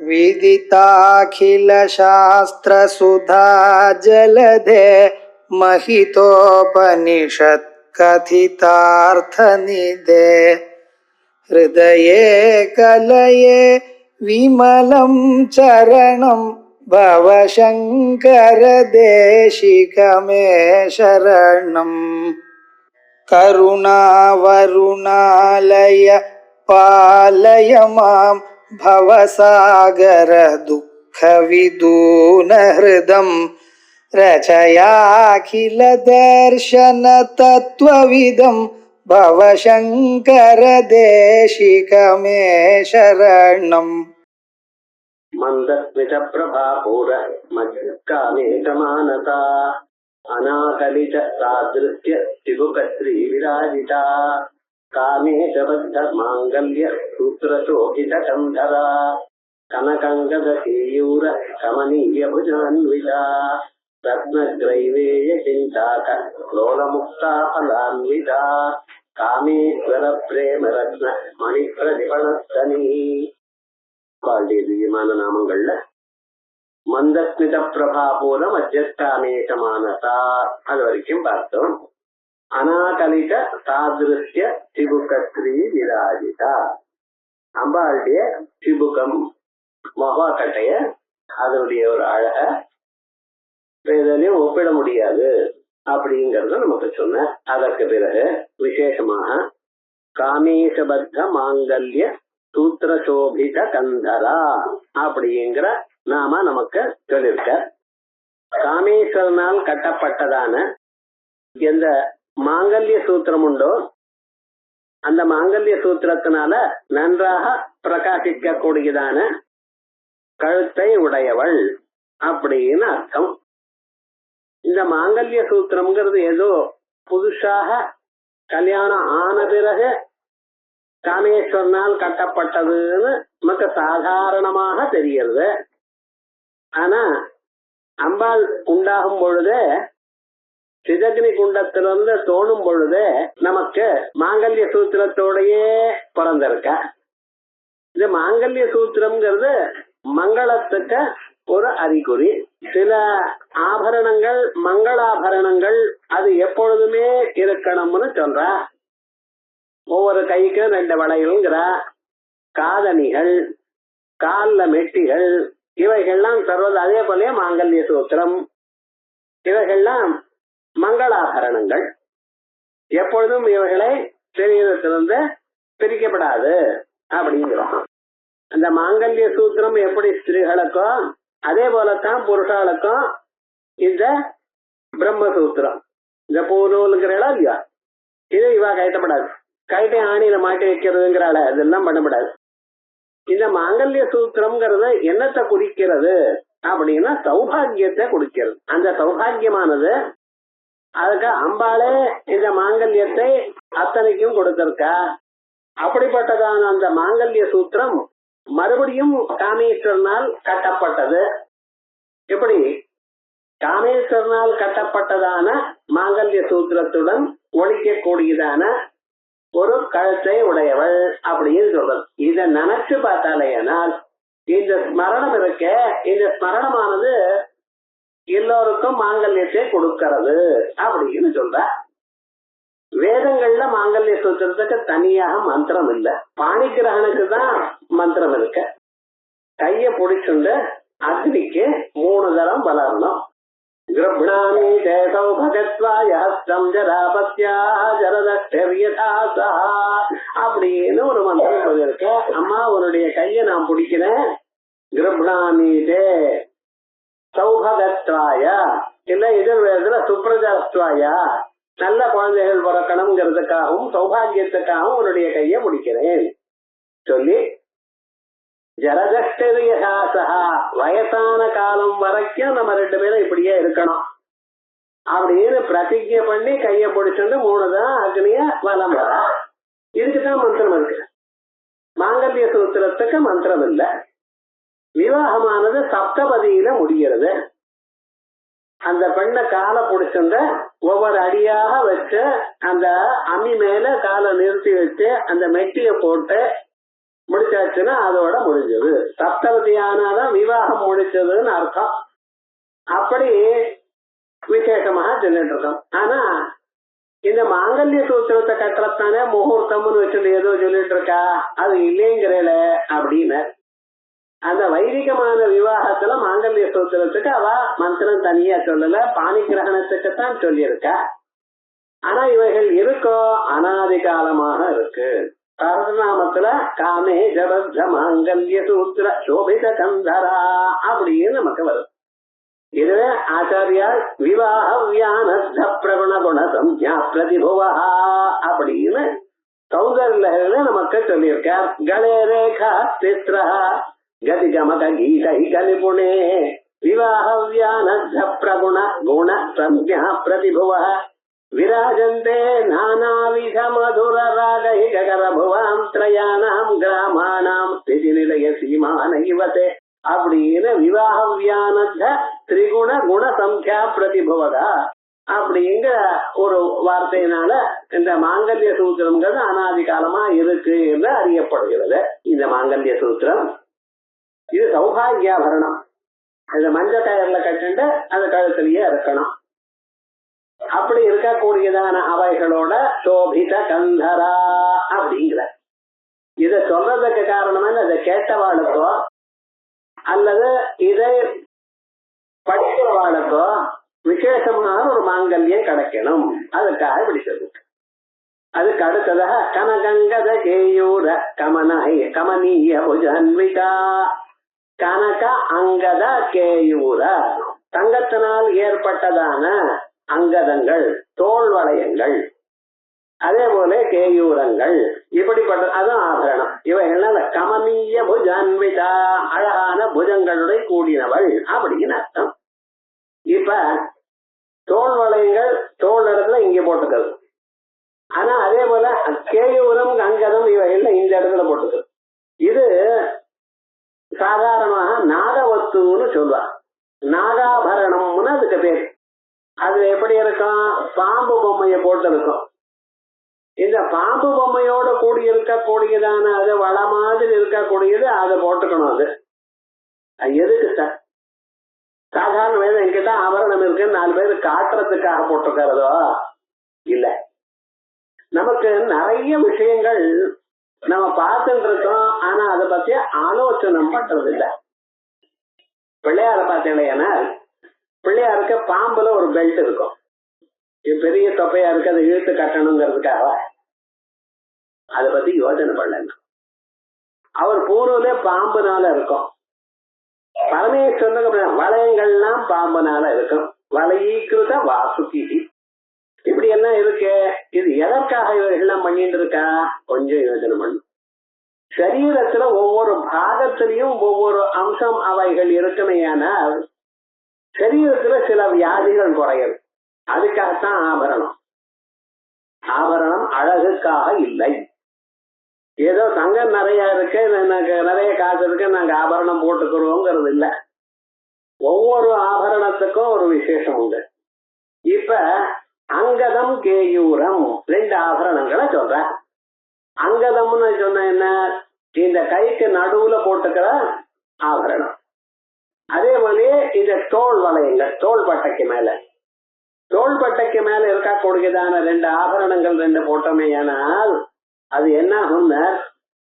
विदिताखिलशास्त्रसुधा जलधे महितोपनिषत् कथितार्थनिधे हृदये कलये विमलं चरणं भवशङ्कर देशिकमे शरणम् करुणावरुणालय पालय मां भवसागर दुःखविदूनहृदं रचयाखिल दर्शन तत्त्वविदं भवशङ्कर देशिकमे शरणम् मंदस्मित प्रभापूर मध्यकामेकमानता अनाकलित सादृश्य शिवुकश्री विराजिता कामेशबद्ध मांगल्य सूत्रशोभित कंधरा कनकंगद केयूर कमनीय भुजान्विता रत्नग्रैवेय चिंताक लोलमुक्ता फलान्विता कामेश्वर प्रेम रत्न मणिप्रतिफलस्तनी திவ்யமான நாமங்கள்ல மந்தஸ்மித பிரபாபூர மத்தியஸ்தானேகமானதா அது வரைக்கும் பார்த்தோம். அனாகலித சாதிருஷ்ய சிபுகஸ்ரீ விராஜிதா அம்பாளுடைய சிபுகம் மகாக்கட்டைய அதனுடைய ஒரு அழக எதுலையும் ஒப்பிட முடியாது அப்படிங்கறத நமக்கு சொன்ன. அதற்கு பிறகு விசேஷமாக காமேசபத்த மாங்கல்ய சூத்திரசோபித கந்தரா அப்படிங்கிற நாம நமக்கு சொல்லிருக்க. காமேஸ்வரனால் கட்டப்பட்டதான எந்த மாங்கல்ய சூத்திரம் உண்டோ அந்த மாங்கல்ய சூத்திரத்தினால நன்றாக பிரகாசிக்க கூடியதான கழுத்தை உடையவள் அப்படின்னு அர்த்தம். இந்த மாங்கல்ய சூத்திரம்ங்கிறது ஏதோ புதுசாக கல்யாணம் ஆன பிறகு காமேஸ்வரனால் கட்டப்பட்டதுன்னு நமக்கு சாதாரணமாக தெரிகிறது. ஆனா அம்பாள் உண்டாகும் பொழுது சிதக்னி குண்டத்திலிருந்து தோணும் பொழுது நமக்கு மாங்கல்ய சூத்திரத்தோடையே பிறந்திருக்க. இந்த மாங்கல்ய சூத்திரம்ங்கிறது மங்களத்துக்கு ஒரு அறிகுறி. சில ஆபரணங்கள் மங்களாபரணங்கள் அது எப்பொழுதுமே இருக்கணும்னு சொல்ற. ஒவ்வொரு கைக்கும் 2 வளையல்ங்கிற காதணிகள் கால்ல மெட்டிகள் இவைகள்லாம் சர்வது. அதே போல மாங்கல்ய சூத்திரம் இவைகள்லாம் மங்களாபரணங்கள். எப்பொழுதும் இவைகளை சரீரத்திலிருந்து பிரிக்கப்படாது அப்படிங்கிறோம். அந்த மாங்கல்ய சூத்திரம் எப்படி ஸ்திரீகளுக்கும் அதே போலத்தான் புருஷாளுக்கும் இந்த பிரம்மசூத்திரம் இந்த பூநூலுங்கிறா இல்லையா, இது இவா கயட்டப்படாது. கைட்டை ஆணியில மாட்டி வைக்கிறதுங்கிறால இதெல்லாம் பண்ணப்படாது. இந்த மாங்கல்ய சூத்திரம்ங்கிறது என்னத்தை குறிக்கிறது அப்படின்னா சௌபாகியத்தை குறிக்கிறது. அந்த சௌபாகியமானது அதுக்கு அம்பாளே இந்த மாங்கல்யத்தை அத்தனைக்கும் கொடுத்திருக்கா. அப்படிப்பட்டதான அந்த மாங்கல்ய சூத்திரம் மறுபடியும் காமேஸ்வரனால் கட்டப்பட்டது. எப்படி காமேஸ்வரனால் கட்டப்பட்டதான மாங்கல்ய சூத்திரத்துடன் ஒழிக்கக்கூடியதான ஒரு கழுத்தை உடையவள் அப்படின்னு சொல்றது. இத நினைச்சு பார்த்தாலேனால் இந்த ஸ்மரணம் இருக்க, இந்த ஸ்மரணமானது எல்லோருக்கும் மாங்கல்யத்தை கொடுக்கிறது அப்படின்னு சொல்ற. வேதங்கள்ல மாங்கல்ய சூத்திரத்துக்கு தனியாக மந்திரம் இல்ல, பாணிகிரகனுக்கு தான் மந்திரம் இருக்க. கைய பிடிச்சுண்டு அக்னிக்கு 3 தரம் வளரணும். கிருப்ணாமி தேசௌ பகத்வாய ஹஸ்தம் ஜராபத்யா ஜரதக்ஷர்யதாசா அப்படின்னு ஒரு மந்திரம் சொல்லிருக்க. அம்மா உன்னுடைய கைய நான் பிடிக்கிறேன். கிருப்ணாமி தே சௌபகத்வாய இல்ல எதிர்வேதத்துல சுப்ரஜாஸ்துவாயா நல்ல குழந்தைகள் பிறக்கணுங்கிறதுக்காகவும் சௌபாகியத்துக்காகவும் உன்னுடைய கைய பிடிக்கிறேன் சொல்லி ஜரதஷ்டா வயசான காலம் வரைக்கும் நம்ம 2 பேரும் இப்படியே இருக்கணும் அப்படின்னு பிரதிஜை பண்ணி கைய பிடிச்சுட்டு 3 தான் அக்னிய வலம் வர. இதுக்குதான் மந்திரம் இருக்கு. மாங்கல்ய சூத்திரத்துக்கு மந்திரம் இல்ல. விவாகமானது சப்தபதியில முடிகிறது. அந்த பெண்ணை காலை பிடிச்சிருந்த ஒவ்வொரு அடியாக வச்சு அந்த அம்மி மேல காலை நிறுத்தி வச்சு அந்த மெட்டிய போட்டு முடிச்சாச்சுன்னா அதோட முடிஞ்சது. சப்தவதி ஆனாதான் விவாகம் முடிச்சதுன்னு அர்த்தம். அப்படி விசேஷமாக சொல்லிட்டு இருக்கோம். ஆனா இந்த மாங்கல்ய சூத்திரத்தை கட்டுறத்தானே முகூர்த்தம்னு வச்சுட்டு ஏதோ சொல்லிட்டு இருக்கா, அது இல்லைங்கிறல அப்படின்னு. அந்த வைதிகமான விவாகத்துல மாங்கல்ய சூத்திரத்துக்கு அவ மந்திரம் தனியா சொல்லல, பாணி கிரகணத்துக்குத்தான் சொல்லியிருக்கா. ஆனா இவைகள் இருக்கோ அனாதி காலமாக இருக்கு. சஹஸ்ரநாமத்துல காமே ஜபத்த மாங்கல்ய சூத்திர சோபித கந்தரா அப்படின்னு நமக்கு வரும். இதுவே ஆச்சாரியால் விவாக வியானஸ்த பிரகுண குண சம்யா பிரதிபுவா அப்படின்னு சௌந்தர்ல நமக்கு சொல்லியிருக்கார். கலே ரேகா திஸ்ரா கதி கமக கீதை கலிபுணே விவாக வியானஸ்த பிரகுண குண சம்யா பிரதிபுவா விராஜந்தே நானாவித மதுர ராகைகர புவாம் த்ரயாணாம் கிராமாணாம் ஸ்திதி நிலைய சீமான இவத்தே அப்படின்னு விவாக வியானத்த திரிகுண குண சம்யா பிரதிபவதா அப்படிங்கிற ஒரு வார்த்தையினால இந்த மாங்கல்ய சூத்திரம்ங்கிறது அனாதி காலமா இருக்கு என்று அறியப்படுகிறது. இந்த மாங்கல்ய சூத்திரம் இது சௌபாகியாபரணம். இந்த மஞ்ச கயர்ல கட்டுண்டு அது கழுத்திலேயே இருக்கணும். அப்படி இருக்கக்கூடியதான அவைகளோட சோபித கந்தரா அப்படிங்கிற இத சொல்றதுக்கு காரணம் அதை கேட்டவாளுக்கோ அல்லது இதை படிக்கிறவாளுக்கோ விசேஷமான ஒரு மாங்கல்யம் கிடைக்கணும், அதுக்காக பிடிச்சது. அதுக்கு அடுத்ததாக கனகங்கத கேயூர கமனீய புஜன்விகா கனக அங்கத கேயூர தங்கத்தினால் ஏற்பட்டதான அங்கதங்கள், தோல் வளையங்கள், அதே போல கேயூரங்கள், இப்படிப்பட்ட அதுவும் ஆபரணம். இவைகள் கமனீய புஜான்விதா அழகான புஜங்களுடைய கூடினவள் அப்படின்னு அர்த்தம். இப்ப தோல் வளையங்கள் தோல் இடத்துல இங்க போட்டுக்கிறது. ஆனா அதே போல கேயூரம் அங்கதம் இவைகள் இந்த இடத்துல போட்டுக்கிறது. இது சாதாரணமாக நாகவத்துன்னு சொல்லுவா. நாகாபரணம்னு அதுக்கு பேர். அது எப்படி இருக்கும், பாம்பு பொம்மைய போட்டு இருக்கும். இந்த பாம்பு பொம்மையோட கூடி இருக்கக்கூடியதான அது வள மாதிரி இருக்கக்கூடியது அதை போட்டுக்கணும். அது எதுக்கு சார்? சாதாரண வேலை என்கிட்ட ஆபரணம் இருக்குன்னு 4 பேர் காட்டுறதுக்காக போட்டிருக்கிறதோ இல்ல. நமக்கு நிறைய விஷயங்கள் நம்ம பார்த்துட்டு இருக்கோம், ஆனா அதை பத்தி ஆலோசனை பண்றது இல்லை. பிள்ளையார பார்த்தீங்கன்னா பிள்ளையாருக்கு பாம்புல ஒரு பெல்ட் இருக்கும். பெரிய தொப்பையா இருக்கு, அதை இழுத்து கட்டணுங்கிறதுக்காக அதை பத்தி யோசனை பண்ணல. அவர் பூர்வலே பாம்புனால இருக்கும். பரமேஸ்வரனுக்கு வளையங்கள்லாம் பாம்புனால இருக்கும். வளையீக்கிருத வாசுகி இப்படி எல்லாம் இருக்கு. இது எதற்காக இவர்கள்லாம் பண்ணிட்டு இருக்கா கொஞ்சம் யோசனை பண்ணும். சரீரத்துல ஒவ்வொரு பாகத்திலையும் ஒவ்வொரு அம்சம் அவைகள் இருக்குமையானால் சரீரத்துல சில வியாதிகள் குறையும். அதுக்காகத்தான் ஆபரணம். ஆபரணம் அழகுக்காக இல்லை. ஏதோ தங்கம் நிறைய இருக்கு, எனக்கு நிறைய காசு இருக்கு, நாங்க ஆபரணம் போட்டுக்கிறோங்கிறது இல்லை. ஒவ்வொரு ஆபரணத்துக்கும் ஒரு விசேஷம் உண்டு. இப்ப அங்கதம் கேயூரம் 2 ஆபரணங்களை சொல்ற. அங்கதம்னு சொன்ன என்ன, இந்த கைக்கு நடுவுல போட்டுக்கிற ஆபரணம். அதே போலயே இந்த தோல் வளையங்கள், தோள் பட்டைக்கு மேல இருக்கக்கூடியதான 2 ஆபரணங்கள் 2 போட்டோமேயானால் அது என்ன ஆகும்னா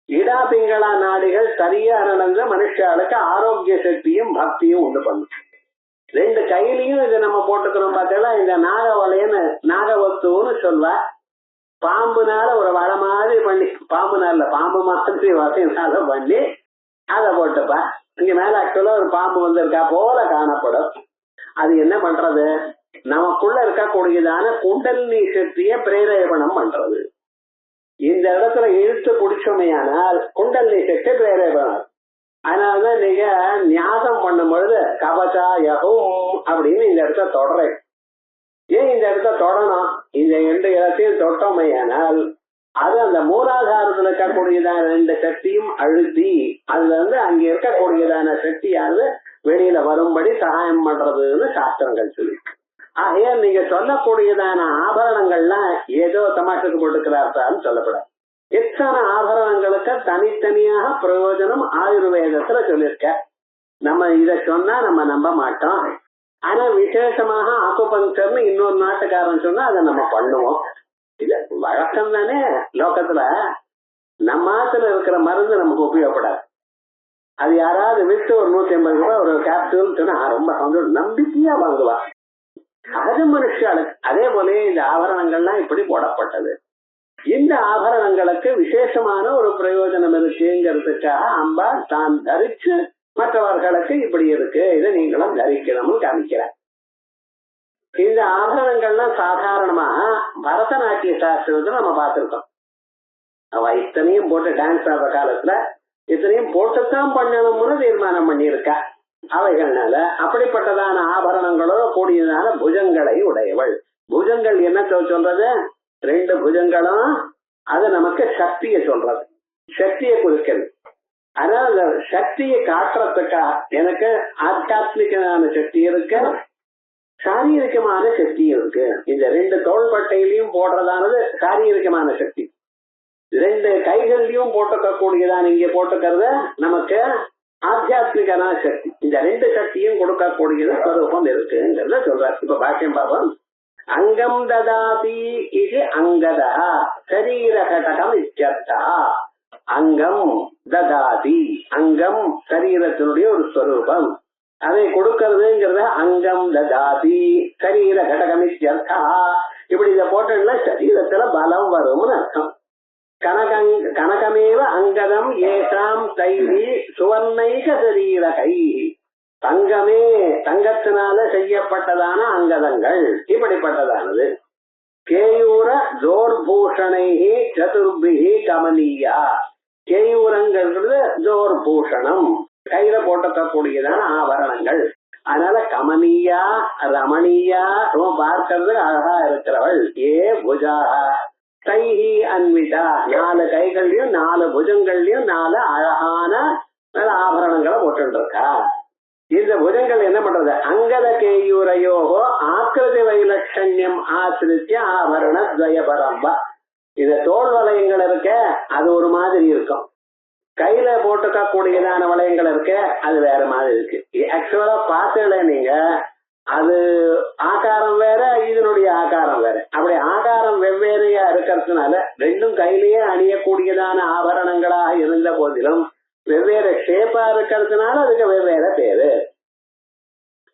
இடா பிங்களா நாடிகள் சரியா நடந்த மனுஷாளுக்கு ஆரோக்கிய சக்தியும் பக்தியும் உண்டு பண்ணும். 2 கையிலையும் இதை நம்ம போட்டுக்கிறோம். பார்த்தீங்களா, இந்த நாகவலையன்னு நாகவத்துன்னு சொல்வா. பாம்புனால ஒரு வள மாதிரி பண்ணி, பாம்புனால பாம்பு மாதிரி வசைனால பண்ணி அதை போட்டுப்பா. இங்க மேல ஆக்சுவலா ஒரு பாம்பு வந்திருக்கா போல காணப்படும். அது என்ன பண்றது, நமக்குள்ள இருக்கக்கூடியதான குண்டலினி சக்தியை பிரேரேபணம் பண்றது. இந்த இடத்துல இழுத்து பிடிச்சோமையானால் குண்டலினி சக்தி பிரேரேபணம். அதனாலதான் நீங்க ஞாசம் பண்ணும் பொழுது கபச்சா யகும் அப்படின்னு இந்த இடத்த தொடறேன். ஏன் இந்த இடத்த தொடணும், இந்த 2 இடத்தையும் தொட்டோமையானால் அது அந்த மூலாதாரத்துல இருக்கக்கூடியதான 2 சக்தியும் அழுத்தி அதுல இருந்து அங்க இருக்கக்கூடியதான சக்தியானது வெளியில வரும்படி சகாயம் பண்றதுன்னு சாஸ்திரங்கள் சொல்லி. ஆகையா நீங்க சொல்லக்கூடியதான ஆபரணங்கள்லாம் ஏதோ தமாஷுக்கு போட்டுக்கிறார்த்தான்னு சொல்லப்படாது. எத்தனை ஆபரணங்களுக்கு தனித்தனியாக பிரயோஜனம் ஆயுர்வேதத்துல சொல்லியிருக்க. நம்ம இத சொன்னா நம்ம நம்ப மாட்டோம். ஆனா விசேஷமாக ஆக்குபங்கர்னு இன்னொரு நாட்டுக்காரன் சொன்னா அதை நம்ம பண்ணுவோம். இது வழக்கம் தானே லோகத்துல. நம்ம ஆத்துல இருக்கிற மருந்து நமக்கு உபயோகப்படாது. அது யாராவது விட்டு ஒரு 150 ரூபாய் ஒரு கேப்சூல் சொன்னா ரொம்ப சந்தோஷம், நம்பிக்கையா வாங்குவா. அது மனுஷாளுக்கு. அதே போல இந்த ஆபரணங்கள்லாம் இப்படி போடப்பட்டது. இந்த ஆபரணங்களுக்கு விசேஷமான ஒரு பிரயோஜனம் இருக்குங்கிறதுக்காக அம்பாள் தான் தரிச்சு மற்றவர்களுக்கு இப்படி இருக்கு, இதை நீங்களும் தரிக்கணும்னு காமிக்கிறார். இந்த ஆபரணங்கள்லாம் சாதாரணமாக பரதநாட்டிய சாஸ்திரத்தை நம்ம பார்த்திருக்கோம். அவ இத்தனையும் போட்டு டான்ஸ் ஆடுற காலத்துல இத்தனையும் போட்டுத்தான் பண்ணணும்னு தீர்மானம் பண்ணியிருக்கா. அவைகள்னால அப்படிப்பட்டதான ஆபரணங்களோ கூடியதான புஜங்களை உடையவள். புஜங்கள் என்ன சொல்றது? 2 புஜங்களும் அது நமக்கு சக்தியை சொல்றது, சக்தியை குறிக்கிறது. அதனால அந்த சக்தியை காட்டுறதுக்கா எனக்கு ஆத்தியாத்மிகமான சக்தி இருக்கு, சாரீரிகமான சக்தி இருக்கு. இந்த 2 தோள்பட்டையிலையும் போடுறதானது சாரீரிகமான சக்தி, 2 கைகள்லயும் போட்டுக்கக்கூடியதான் இங்க போட்டுக்கிறது நமக்கு ஆத்தியாத்மிகமான சக்தி. இந்த 2 சக்தியும் கொடுக்கக்கூடியது ஸ்வரூபம் இருக்குங்கிறத சொல்றாரு. இப்ப பாக்கியம் பாபம். அங்கம் ததாதி இது அங்கதா சரீர கடகம் இத்தியர்த்தா. அங்கம் ததாதி, அங்கம் சரீரத்தினுடைய ஒரு ஸ்வரூபம், அதை கொடுக்கறதுங்கிறத அங்கம் ததாதி சரீர கடகம் இத்தியர்த்தா. இப்படி இதை போட்டோம்னா சரீரத்துல பலம் வரும்னு அர்த்தம். கனகமேவ அங்கதம் ஏஷாம் தைரி சுவர்ணைக சரீர கை. தங்கமே, தங்கத்தினால செய்யப்பட்டதான அங்கதங்கள் இப்படிப்பட்டதானது. கேயூர ஜோர்பூஷணைஹி சதுர்பிஹி கமனியா. கேயூரங்கிறது ஜோர்பூஷணம், கையில போட்டக்கூடியதான ஆபரணங்கள். அதனால கமனியா ரமணியா, ரொம்ப பார்க்கறது அழகா இருக்கிறவள். ஏ புஜா தைஹி அன்விதா, 4 கைகள்லயும் 4 புஜங்கள்லயும் 4 அழகான ஆபரணங்களை போட்டு இருக்கா. இந்த புஜங்கள் என்ன பண்றது? அங்கத கேயூரையோகோ ஆக்கிருதி வைலட்சண்யம் ஆசிரித்திய ஆபரண துவயபரம்பா. இந்த தோல் வளையங்கள் இருக்க அது ஒரு மாதிரி இருக்கும், கையில போட்டுக்க கூடியதான வளையங்கள் இருக்க அது வேற மாதிரி இருக்கு. ஆக்சுவலா பார்த்தல நீங்க, அது ஆகாரம் வேற, இதனுடைய ஆகாரம் வேற. அப்படி ஆகாரம் வெவ்வேறையா இருக்கிறதுனால 2ம் கையிலேயே அணியக்கூடியதான ஆபரணங்களாக இருந்த போதிலும் வெவ்வேறு ஷேப்பா இருக்கிறதுனால அதுக்கு வெவ்வேறு பேரு.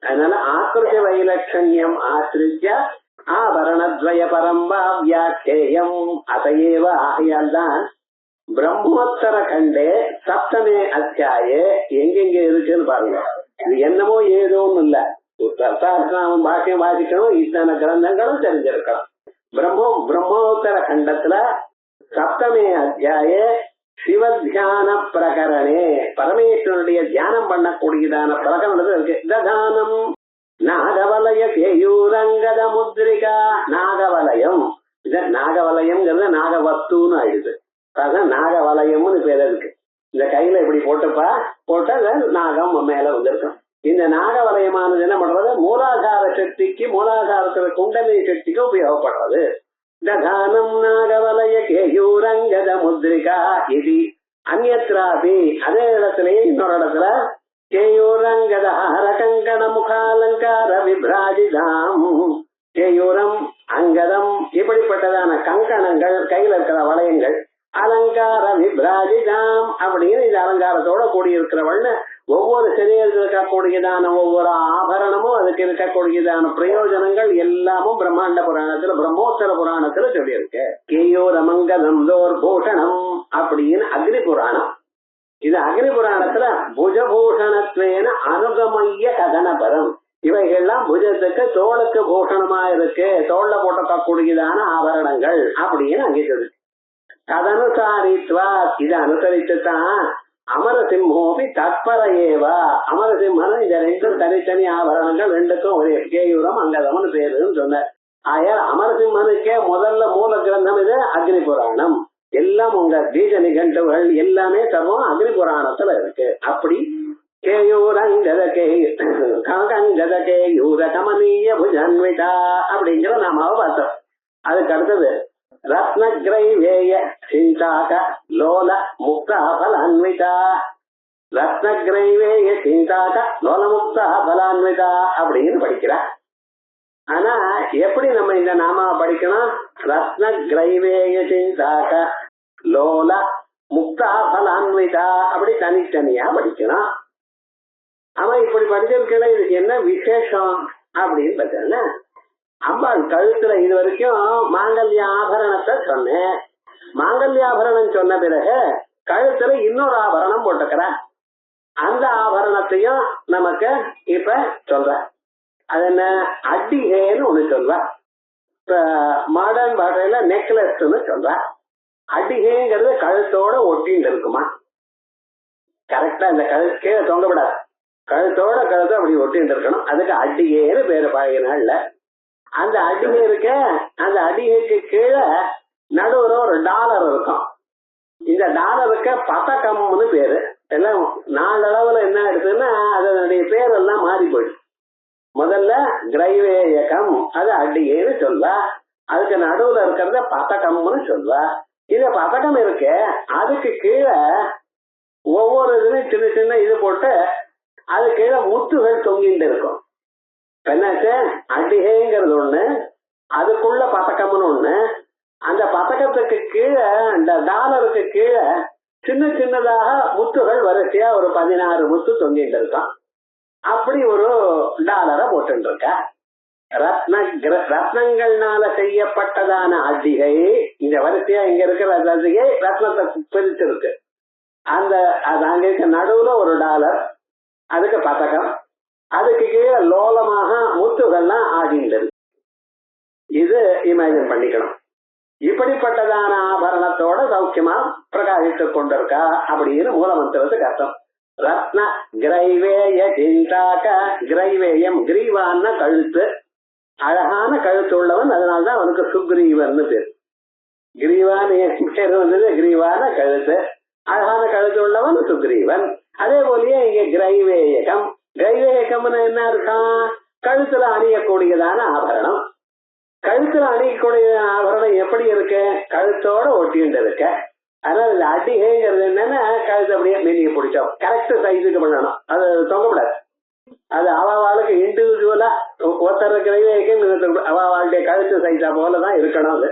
அதனால ஆக்கிருதி வைலட்சண்யம் ஆசிரித்ய ஆபரணத்வய பரம்பா வியாக்கேயம். அதையேவ, ஆகையால் தான் பிரம்மோத்தர கண்டே சப்தமே அத்தியாயே எங்கெங்க இருக்குன்னு பாருங்க. இது என்னமோ ஏதோன்னு இல்ல, சஹஸ்ரநாமம் பாக்கியம் வாசிக்கணும், இத்தனை கிரந்தங்களும் தெரிஞ்சிருக்கணும். பிரம்மோத்தர கண்டத்துல சப்தமே அத்தியாயே சிவ தியான பிரகரணே, பரமேஸ்வரனுடைய தியானம் பண்ணக்கூடியதான பிரகரணம் இருக்கு. ததானம் நாகவலய கேயூரங்கத முத்ரிகா. நாகவலயம், இது நாகவலயம்ங்கிறது நாகவஸ்துன்னு ஆயிடுது. அதான் நாகவலயம்னு பேர் இருக்கு. இந்த கையில இப்படி போட்டுப்பா, போட்டா நாகம் மேல வந்திருக்கும். இந்த நாகவலயமானது என்ன பண்றது? மூலாதார சக்திக்கு, மூலாதாரத்துல குண்டலினி சக்திக்கு உபயோகப்படுறது. ததானம் நாகவலய கேயூரங்கத முத்ரிகா இது அந்யத்ராபி. அதே இடத்துலயே இன்னொரு இடத்துல கேயூரங்கத ஹரகங்கண முகாலங்கார விப்ராஜிதாம். கேயூரம், அங்கதம் இப்படிப்பட்டதான கங்கணங்கள், கையில இருக்கிற வளையங்கள், அலங்கார விப்ராஜிதாம் அப்படின்னு இந்த அலங்காரத்தோட கூடியிருக்கிறவள்னு ஒவ்வொரு சரீரத்தில் இருக்கக்கூடியதான ஒவ்வொரு ஆபரணமும் அதுக்கு இருக்கக்கூடியதான பிரயோஜனங்கள் எல்லாமும் பிரம்மாண்ட புராணத்துல, பிரம்மோத்தர புராணத்துல சொல்லியிருக்கு. கேயோரமங்கதம் தோர் பூஷணம் அப்படின்னு அக்னி புராணம். இது அக்னி புராணத்துல புஜபூஷணத்வேன அனுகமைய கதனபரம். இவைகள்லாம் புஜத்துக்கு தோளுக்கு பூஷணமா இருக்கு, தோல்ல போட்டக்கூடியதான ஆபரணங்கள் அப்படின்னு அங்கே சொல்லுது. ததனுசாரித்வா, இதை அனுசரித்துத்தான் அமரசிம்மோபி தற்பர ஏவா. அமரசிம்மன் இந்த 2ம் தனித்தனி ஆபரணங்கள், 2க்கும் ஒரே கேயூரம் அங்கதம்னு பேருன்னு சொன்னார். ஆயால் அமரசிம்மனுக்கே முதல்ல மூல கிரந்தம் இது அக்னி புராணம். எல்லாம் உங்க பீஜ நிகண்டுகள் எல்லாமே சர்வம் அக்னி புராணத்துல இருக்கு. அப்படி கேயூரங்கத கங்கத கேயூர கமனீய புஜன்விதா அப்படிங்கிற நாம பார்த்தோம். அதுக்கு அடுத்தது ரத்னகிரைவேய சிந்தாக லோல முக்தா பலான்விதா ரத்ன கிரைவேய சிந்தாக லோல முக்தா பலான்விதா அப்படின்னு படிக்கிறா. ஆனா எப்படி நம்ம இந்த நாமா படிக்கணும்? ரத்ன கிரைவேய சிந்தாக லோல முக்தா பலான்விதா அப்படி தனித்தனியா படிக்கணும். ஆமா இப்படி படிச்சிருக்கல இதுக்கு என்ன விசேஷம் அப்படின்னு பார்த்தா, அம்பாள் கழுத்துல இது வரைக்கும் மாங்கல்ய ஆபரணத்தை சொன்னேன். மாங்கல்யாபரணம் சொன்ன பிறகு கழுத்துல இன்னொரு ஆபரணம் போட்டுக்கிறேன். அந்த ஆபரணத்தையும் நமக்கு இப்ப சொல்ற. அது என்ன? அட்டிகைன்னு ஒண்ணு சொல்வ. இப்ப மாடர்ன் பாஷையில நெக்லஸ்ன்னு சொல்ற. அட்டிகைங்கிறது கழுத்தோட ஒட்டின்னு இருக்குமா? கரெக்டா இந்த கீழே தொங்கப்படாது, கழுத்தோட கழுத்தை அப்படி ஒட்டின்னு இருக்கணும். அதுக்கு அட்டிகைன்னு பேரு பழைய நாள்ல. அந்த அடிகை இருக்க, அந்த அடிகைக்கு கீழே நடுவுல ஒரு டாலர் இருக்கும். இந்த டாலருக்கு பதக்கம்னு பேரு. எல்லாம் நாளளவுல என்ன எடுத்துன்னா அதனுடைய பேரெல்லாம் மாறி போயிடுச்சு. முதல்ல கிரைவேயகம் அது அடிகைன்னு சொல்வா, அதுக்கு நடுவுல இருக்கிறத பதக்கம்னு சொல்வா. இந்த பதக்கம் இருக்கு, அதுக்கு கீழே ஒவ்வொரு இதுலயும் சின்ன சின்ன இது போட்டு அது கீழே முத்துகள் தொங்கிட்டு இருக்கும். என்னாச்சு? அடிகைங்கிறது ஒண்ணு, அதுக்குள்ள பதக்கம்னு ஒண்ணு. அந்த பதக்கத்துக்கு கீழே அந்த டாலருக்கு கீழே சின்ன சின்னதாக முத்துகள் வரிசையா ஒரு 16 முத்து தொங்கிட்டு இருக்கும். அப்படி ஒரு டாலரை போட்டு இருக்க. ரத்னங்கள்னால செய்யப்பட்டதான அடிகை இந்த வரிசையா இங்க இருக்கிற அடிகை ரத்னத்தை பிரிச்சிருக்கு. அந்த அது அங்க இருக்க நடுவுல ஒரு டாலர், அதுக்கு பதக்கம், அதுக்கு கீழே லோலமாக முத்துகள்லாம் ஆடிந்தது. இது இமேஜின் பண்ணிக்கணும். இப்படிப்பட்டதான ஆபரணத்தோட சௌக்கியமா பிரகாசித்துக் கொண்டிருக்கா அப்படின்னு மூலமந்திரத்துக்கு அர்த்தம். ரத்ன கிரைவேய சிந்தாக. கிரைவேயம் கிரீவான கழுத்து, அழகான கழுத்து உள்ளவன், அதனால்தான் அவனுக்கு சுக்ரீவன் பேர். கிரீவான் பேர் வந்தது, கிரீவான கழுத்து, அழகான கழுத்து உள்ளவன் சுக்ரீவன். அதே போலயே இங்க கிரைவேயகம். கிரைவேயகம்னு என்ன அர்த்தம்? கழுத்துல அணியக்கூடியதான ஆபரணம். கழுத்துல அணியக்கூடிய ஆபரணம் எப்படி இருக்கு? கழுத்தோட ஒட்டிட்டு இருக்க. அதனால இந்த அடிகைங்கிறது என்னன்னா கழுத்து அப்படியே மீனிய பிடிச்சோம் கரெக்ட் சைஸுக்கு பண்ணணும். அது தொங்கப்படாது. அது அவாவாளுக்கு இண்டிவிஜுவலா ஒருத்தர் கிரைவேயகம் அவாவாளுடைய கழுத்து சைஸா போலதான் இருக்கணும். அது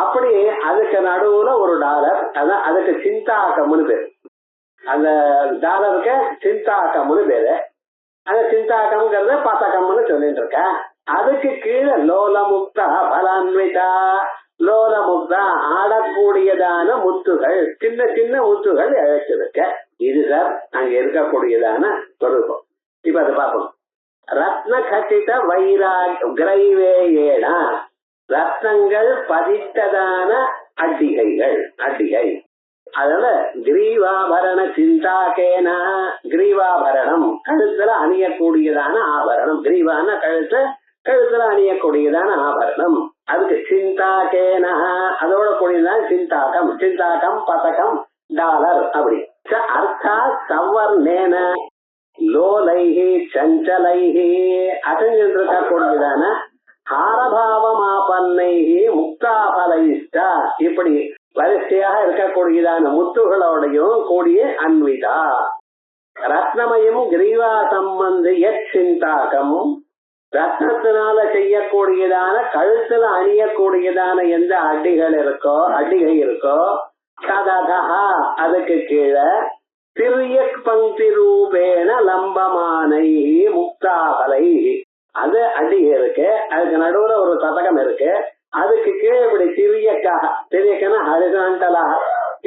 அப்படி அதுக்கு நடுவுல ஒரு டாலர், அதான் அதுக்கு சிந்தாக்கம்னு பேரு. அந்த டாலருக்கு சிந்தாக்கம்னு பேரு. அந்த சிந்தாக்கம்ங்கிறத பதக்கம்னு சொல்லிட்டு இருக்க. அதுக்கு கீழே லோலமுக்தா பலான்விதா. லோலமுக்தா ஆடக்கூடியதான முத்துகள், சின்ன சின்ன முத்துகள் இழைச்சிருக்க. இதுதான் அங்க இருக்கக்கூடியதான சொரூபம். இப்ப அதை பார்ப்போம். ரத்ன கட்டித கிரைவேயேன. ரத்னங்கள் பதித்ததான அட்டிகைகள், அட்டிகை. அதனால கிரீவாபரண சிந்தாக்கேன. கிரீவாபரணம் கழுத்துல அணியக்கூடியதான ஆபரணம். கிரீவான கழுத்து, கழுத்துல அணியக்கூடியதான ஆபரணம். அதுக்கு சிந்தாக்கேன, அதோட கூடியதான் சிந்தாக்கம். சிந்தாக்கம் பதக்கம் டாலர் அப்படி. அர்த்தா சவர்ணேன லோலைஹி சஞ்சலைஹி. அசைஞ்சிருக்க கூடியதான ஹாரபாவமாபன்னைஹி முக்தாபலைஷ்டா. இப்படி வரிசையாக இருக்கக்கூடியதான முத்துகளோடையும் கூடிய அன்விதா. ரத்னமயம் கிரீவா சம்பந்தி எத் சிந்தாக்கம். ரத்னத்தினால செய்யக்கூடியதான கழுத்துல அணியக்கூடியதான எந்த அடிகை இருக்கோ ததா அதுக்கு கீழே திரிய பங்கி ரூபேண லம்பமானை முக்தாபலை. அது அடிகை இருக்கு, அதுக்கு நடுவுல ஒரு சதகம் இருக்கு. அதுக்கு கீழே இப்படி திரியக்கனா ஹரிசாண்டலாக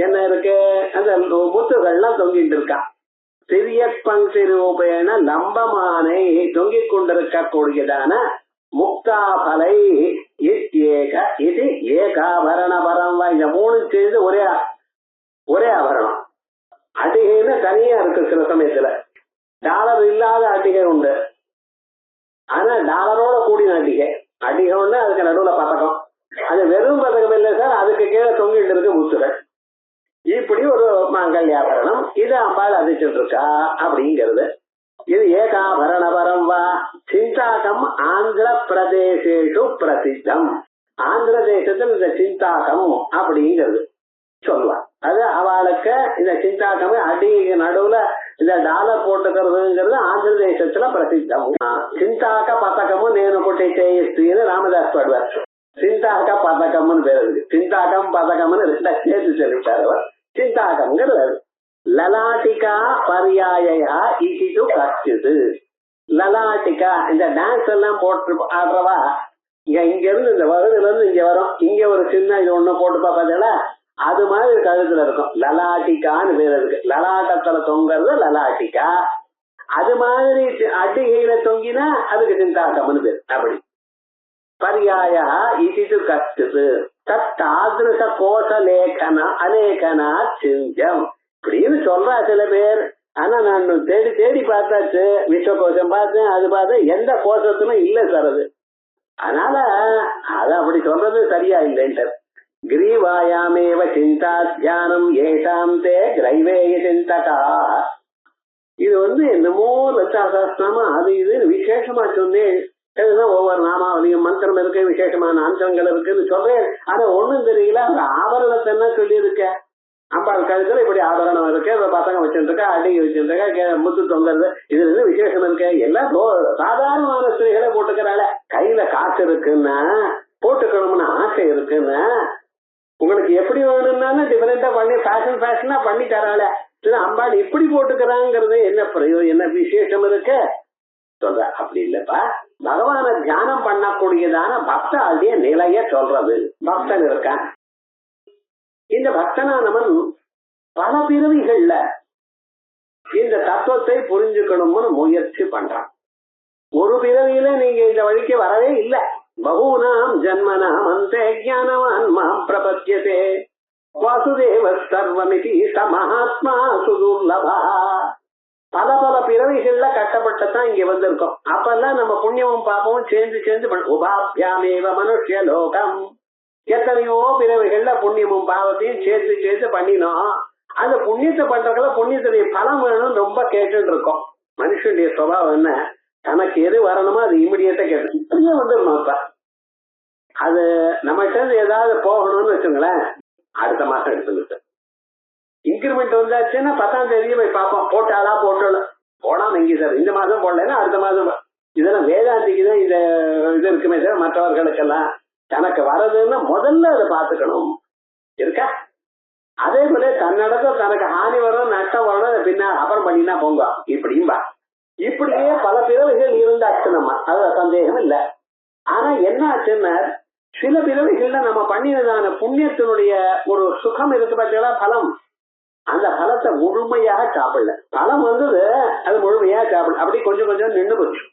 என்ன இருக்கு? அந்த முத்துகள்லாம் தொங்கிட்டு இருக்கா. திரிய பங்கி ரூபேண லம்பமானை தொங்கிக் கொண்டிருக்கக்கூடியதான முக்தாபலை. இது ஏகாபரண பரம். இந்த மூணு சேர்ந்து ஒரே ஆபரணம். அடிகைன்னு தனியா இருக்கு. சில சமயத்துல டாலர் இல்லாத அடிகை உண்டு, ஆனா டாலரோட கூடின அடிகை. அடிகை ஒண்ணு, அதுக்கு நடுவுல பதக்கம். அது வெறும் பதக்கம் இல்லை சார், அதுக்கு கீழே தொங்கிட்டு இருக்கு முத்துகள். இப்படி ஒரு மாங்கல்யாபரணம். இது அம்பாள் அதிச்சிட்டு இருக்கா அப்படிங்கிறது. இது ஏகாபரணபரம் வா. சிந்தாக்கம் ஆந்திர பிரதேசேஷு பிரசித்தம். ஆந்திர தேசத்தில் இந்த சிந்தாக்கம் அப்படிங்கிறது சொல்லுவா. அது அவளுக்கு இந்த சிந்தாக்கமே அடி நடுவுல இந்த டாலர் போட்டுக்கிறதுங்கிறது ஆந்திர தேசத்துல பிரசித்தம். சிந்தாக்க பதக்கமும் நேனு புட்டி செய்யின்னு ராமதாஸ் பாடுவார். சிந்தாக்க பதக்கம்னு பேர் இருக்கு. சிந்தாக்கம் பதக்கம்னு ரெண்டா சேர்த்து சொல்லிவிட்டார் அவர். சிந்தாக்கம்ங்கிறது லலாட்டிகா பரியாயா இசிது கச்சுது. லலாட்டிகா இந்த டான்ஸ் எல்லாம் போட்டு ஆடுறவா இங்க இருந்து இந்த வகுதுல இருந்து இங்க வரும். இங்க ஒரு சின்ன இது ஒண்ணு போட்டுப்பா பார்த்தீங்களா, அது மாதிரி கழுத்துல இருக்கும். லலாட்டிகான்னு பேர் இருக்கு. லலாட்டத்துல தொங்குறது லலாட்டிகா. அது மாதிரி அடிகையில தொங்கினா அதுக்கு சிந்தாக்கம்னு பேர். அப்படி பரியாயா இசிது கச்சுது தத்தாதிருஷ கோஷ லேகன அலேகனா சிஞ்சம் இப்படின்னு சொல்றா சில பேர். ஆனா நான் தேடி தேடி பார்த்தாச்சு, விஸ்வகோஷம் பார்த்தேன், அது பார்த்தேன், எந்த கோஷத்துலும் இல்லை சார் அது. அதனால அது அப்படி சொல்றது சரியா இல்லைன்ட்டு. கிரீவாயாமேவ சிந்தா தியானம் ஏஷாம் தே கிரைவேய சிந்தகா. இது என்னமோ லட்சாசாஸ்திரமா அது இதுன்னு விசேஷமா சொன்னேன். ஒவ்வொரு நாமாவளியும் மந்திரம் இருக்கு, விசேஷமான அம்சங்கள் இருக்குன்னு சொல்றேன். ஆனா ஒண்ணும் தெரியல. அந்த ஆபரணத்தை என்ன சொல்லி இருக்க, அம்பாள் கழுத்துல இப்படி ஆபரணம் இருக்கு, பசங்க வச்சுருக்கா, அடிக்கை வச்சுருக்கா, முத்து தொங்குறது, இதுல இருந்து விசேஷம் இருக்கு. எல்லாம் சாதாரணமான ஸ்திரீகளை போட்டுக்கிறாள. கையில காசு இருக்குன்னா போட்டுக்கணும்னு ஆசை இருக்குன்னா உங்களுக்கு எப்படி வேணும்னாலும் டிஃபரெண்டா பண்ணி ஃபேஷனா பண்ணி தராள. அம்பாள் இப்படி போட்டுக்கிறாங்கிறது என்ன பிரயோஜனம், என்ன விசேஷம் இருக்கு சொல்ற. அப்படி இல்லப்பா, பகவான தியானம் பண்ணக்கூடியதான பக்தாளுடைய நிலைய சொல்றது. பக்தன் இருக்கான், இந்த பக்தனானவன் பல பிறவிகள்ல இந்த தத்துவத்தை புரிஞ்சுக்கணும்னு முயற்சி பண்றான். ஒரு பிறவியில நீங்க இந்த வழிக்கு வரவே இல்லை. பகூனாம் ஜன்மனாம் அந்தே ஞானவான் மாம் பிரபத்யதே வாசுதேவ சர்வமிதி ச மகாத்மா சுதுர்லபா. பல பல பிறவிகள்ல கட்டப்பட்டதான் இங்க வந்திருக்கோம். அப்பெல்லாம் நம்ம புண்ணியமும் பாப்பமும் சேர்ந்து உபாபியாமேவ மனுஷ்ய லோகம். எத்தனையோ பிறவைகள்ல புண்ணியமும் பாவத்தையும் சேர்த்து பண்ணினோம். அந்த புண்ணியத்தை பண்றதுல புண்ணியத்துடைய பலம் வேணும்னு ரொம்ப கேட்டுட்டு இருக்கோம். மனுஷனுடைய சுபாவம் என்ன, தனக்கு எது வரணுமோ அது இமிடியேட்டா கேட்டு இப்படியே வந்துடணும். இப்ப அது நம்மகிட்ட இருந்து ஏதாவது போகணும்னு வச்சுங்களேன், அடுத்த மாசம் எடுத்துக்கிட்டு இன்கிரிமெண்ட் வந்தாச்சுன்னா 10ஆம் தேதியே போய் பார்ப்போம். போட்டாளா போட்டோம் போடாம எங்க சார் இந்த மாசம் போடலன்னா அடுத்த மாசம். இதெல்லாம் வேதாந்திக்குதான் இது இருக்குமே சார். மற்றவர்களுக்கெல்லாம் தனக்கு வரதுன்னா முதல்ல அதை பார்த்துக்கணும் இருக்கா. அதே போல தன்னடத்த தனக்கு ஹானி வரும், நஷ்டம் வரணும், பின்ன அப்புறம் பண்ணினா போங்க இப்படிம்பா. இப்படியே பல பிறவைகள் இருந்தாச்சு நம்ம, அது சந்தேகம் இல்லை. ஆனா என்ன ஆச்சுன்னா, சில பிறவைகள்ல நம்ம பண்ணினதான புண்ணியத்தினுடைய ஒரு சுகம் இருக்கு பார்த்தீங்களா, பலம். அந்த பலத்தை முழுமையாக சாப்பிடல. பலம் வந்தது, அது முழுமையாக சாப்பிடல. அப்படி கொஞ்சம் கொஞ்சம் நின்று போச்சு.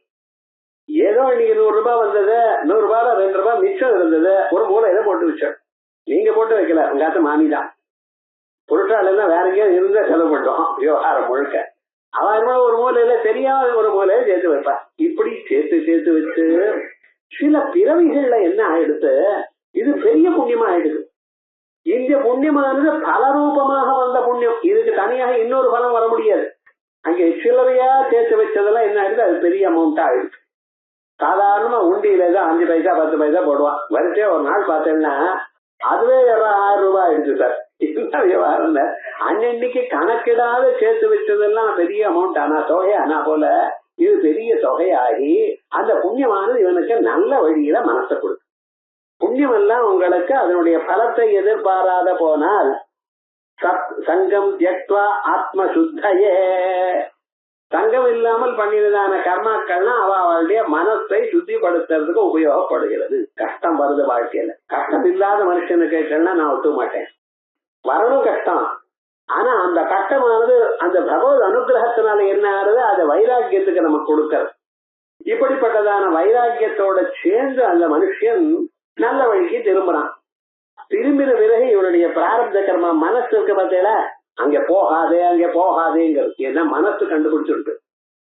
ஏதோ இன்னைக்கு 100 ரூபாய் வந்தது, 100 ரூபாயில 2 ரூபாய் மிச்சம் இருந்தது, ஒரு மூலையில போட்டு வச்சோம். நீங்க போட்டு வைக்கல, உங்காத்த மாமிதான். பொருட்கள் எல்லாம் வேற எங்கேயாவது இருந்தா செலவு பண்றோம் விவகாரம் முழுக்க. அவன் ஒரு மூலையில தெரியாத ஒரு மூலையில சேர்த்து வைப்பா. இப்படி சேர்த்து வச்சு சில பிறவிகள்ல என்ன ஆயிடுத்து, இது பெரிய புண்ணியமா ஆயிடுது. இந்த புண்ணியமானது பல ரூபமாக வந்த புண்ணியம். இதுக்கு தனியாக இன்னொரு பலம் வர முடியாது. அங்கே சிலரையா சேர்த்து வச்சதெல்லாம் என்ன ஆயிடுது, அது பெரிய அமௌண்டா ஆயிடுச்சு. சாதாரணமா உண்டியில தான் 5 பைசா 10 பைசா போடுவான். வரிசையா ஒரு நாள் பார்த்தேன்னா அதுவே 1000 ரூபாய் ஆயிடுச்சு சார். இதுதான் விவகாரம். அன்னைக்கு கணக்கிடாத சேர்த்து வச்சதெல்லாம் பெரிய அமௌண்ட் ஆனா தொகை ஆனா போல இது பெரிய தொகையாகி அந்த புண்ணியமானது இவனுக்கு நல்ல வழியில மனசை கொடுக்கும். புண்ணியம் எல்லாம் உங்களுக்கு அதனுடைய பலத்தை எதிர்பாராத போனால் சங்கம் தியக்த்வா ஆத்ம சுத்தையே. சங்கம் இல்லாமல் பண்ணினதான கர்மாக்கள்னா அவளுடைய மனசை சுத்திப்படுத்துறதுக்கு உபயோகப்படுகிறது. கஷ்டம் வருது வாழ்க்கையில. கஷ்டம் இல்லாத மனுஷனுக்கு கேட்கலாம் நான் ஒத்துக்க மாட்டேன். வரணும் கஷ்டம். ஆனா அந்த கஷ்டமானது அந்த பகவத் அனுகிரகத்தினால என்ன ஆகுது, அது வைராக்கியத்துக்கு நமக்கு கொடுக்கறது. இப்படிப்பட்டதான வைராக்கியத்தோட சேர்ந்து அந்த மனுஷன் நல்ல வழிக்கு திரும்புறான். திரும்பின பிறகு இவனுடைய பிராரப்த கர்மா மனசு இருக்க பார்த்தீங்களா, அங்க போகாதேங்கிறது. ஏன்னா மனசு கண்டுபிடிச்சிருக்கு.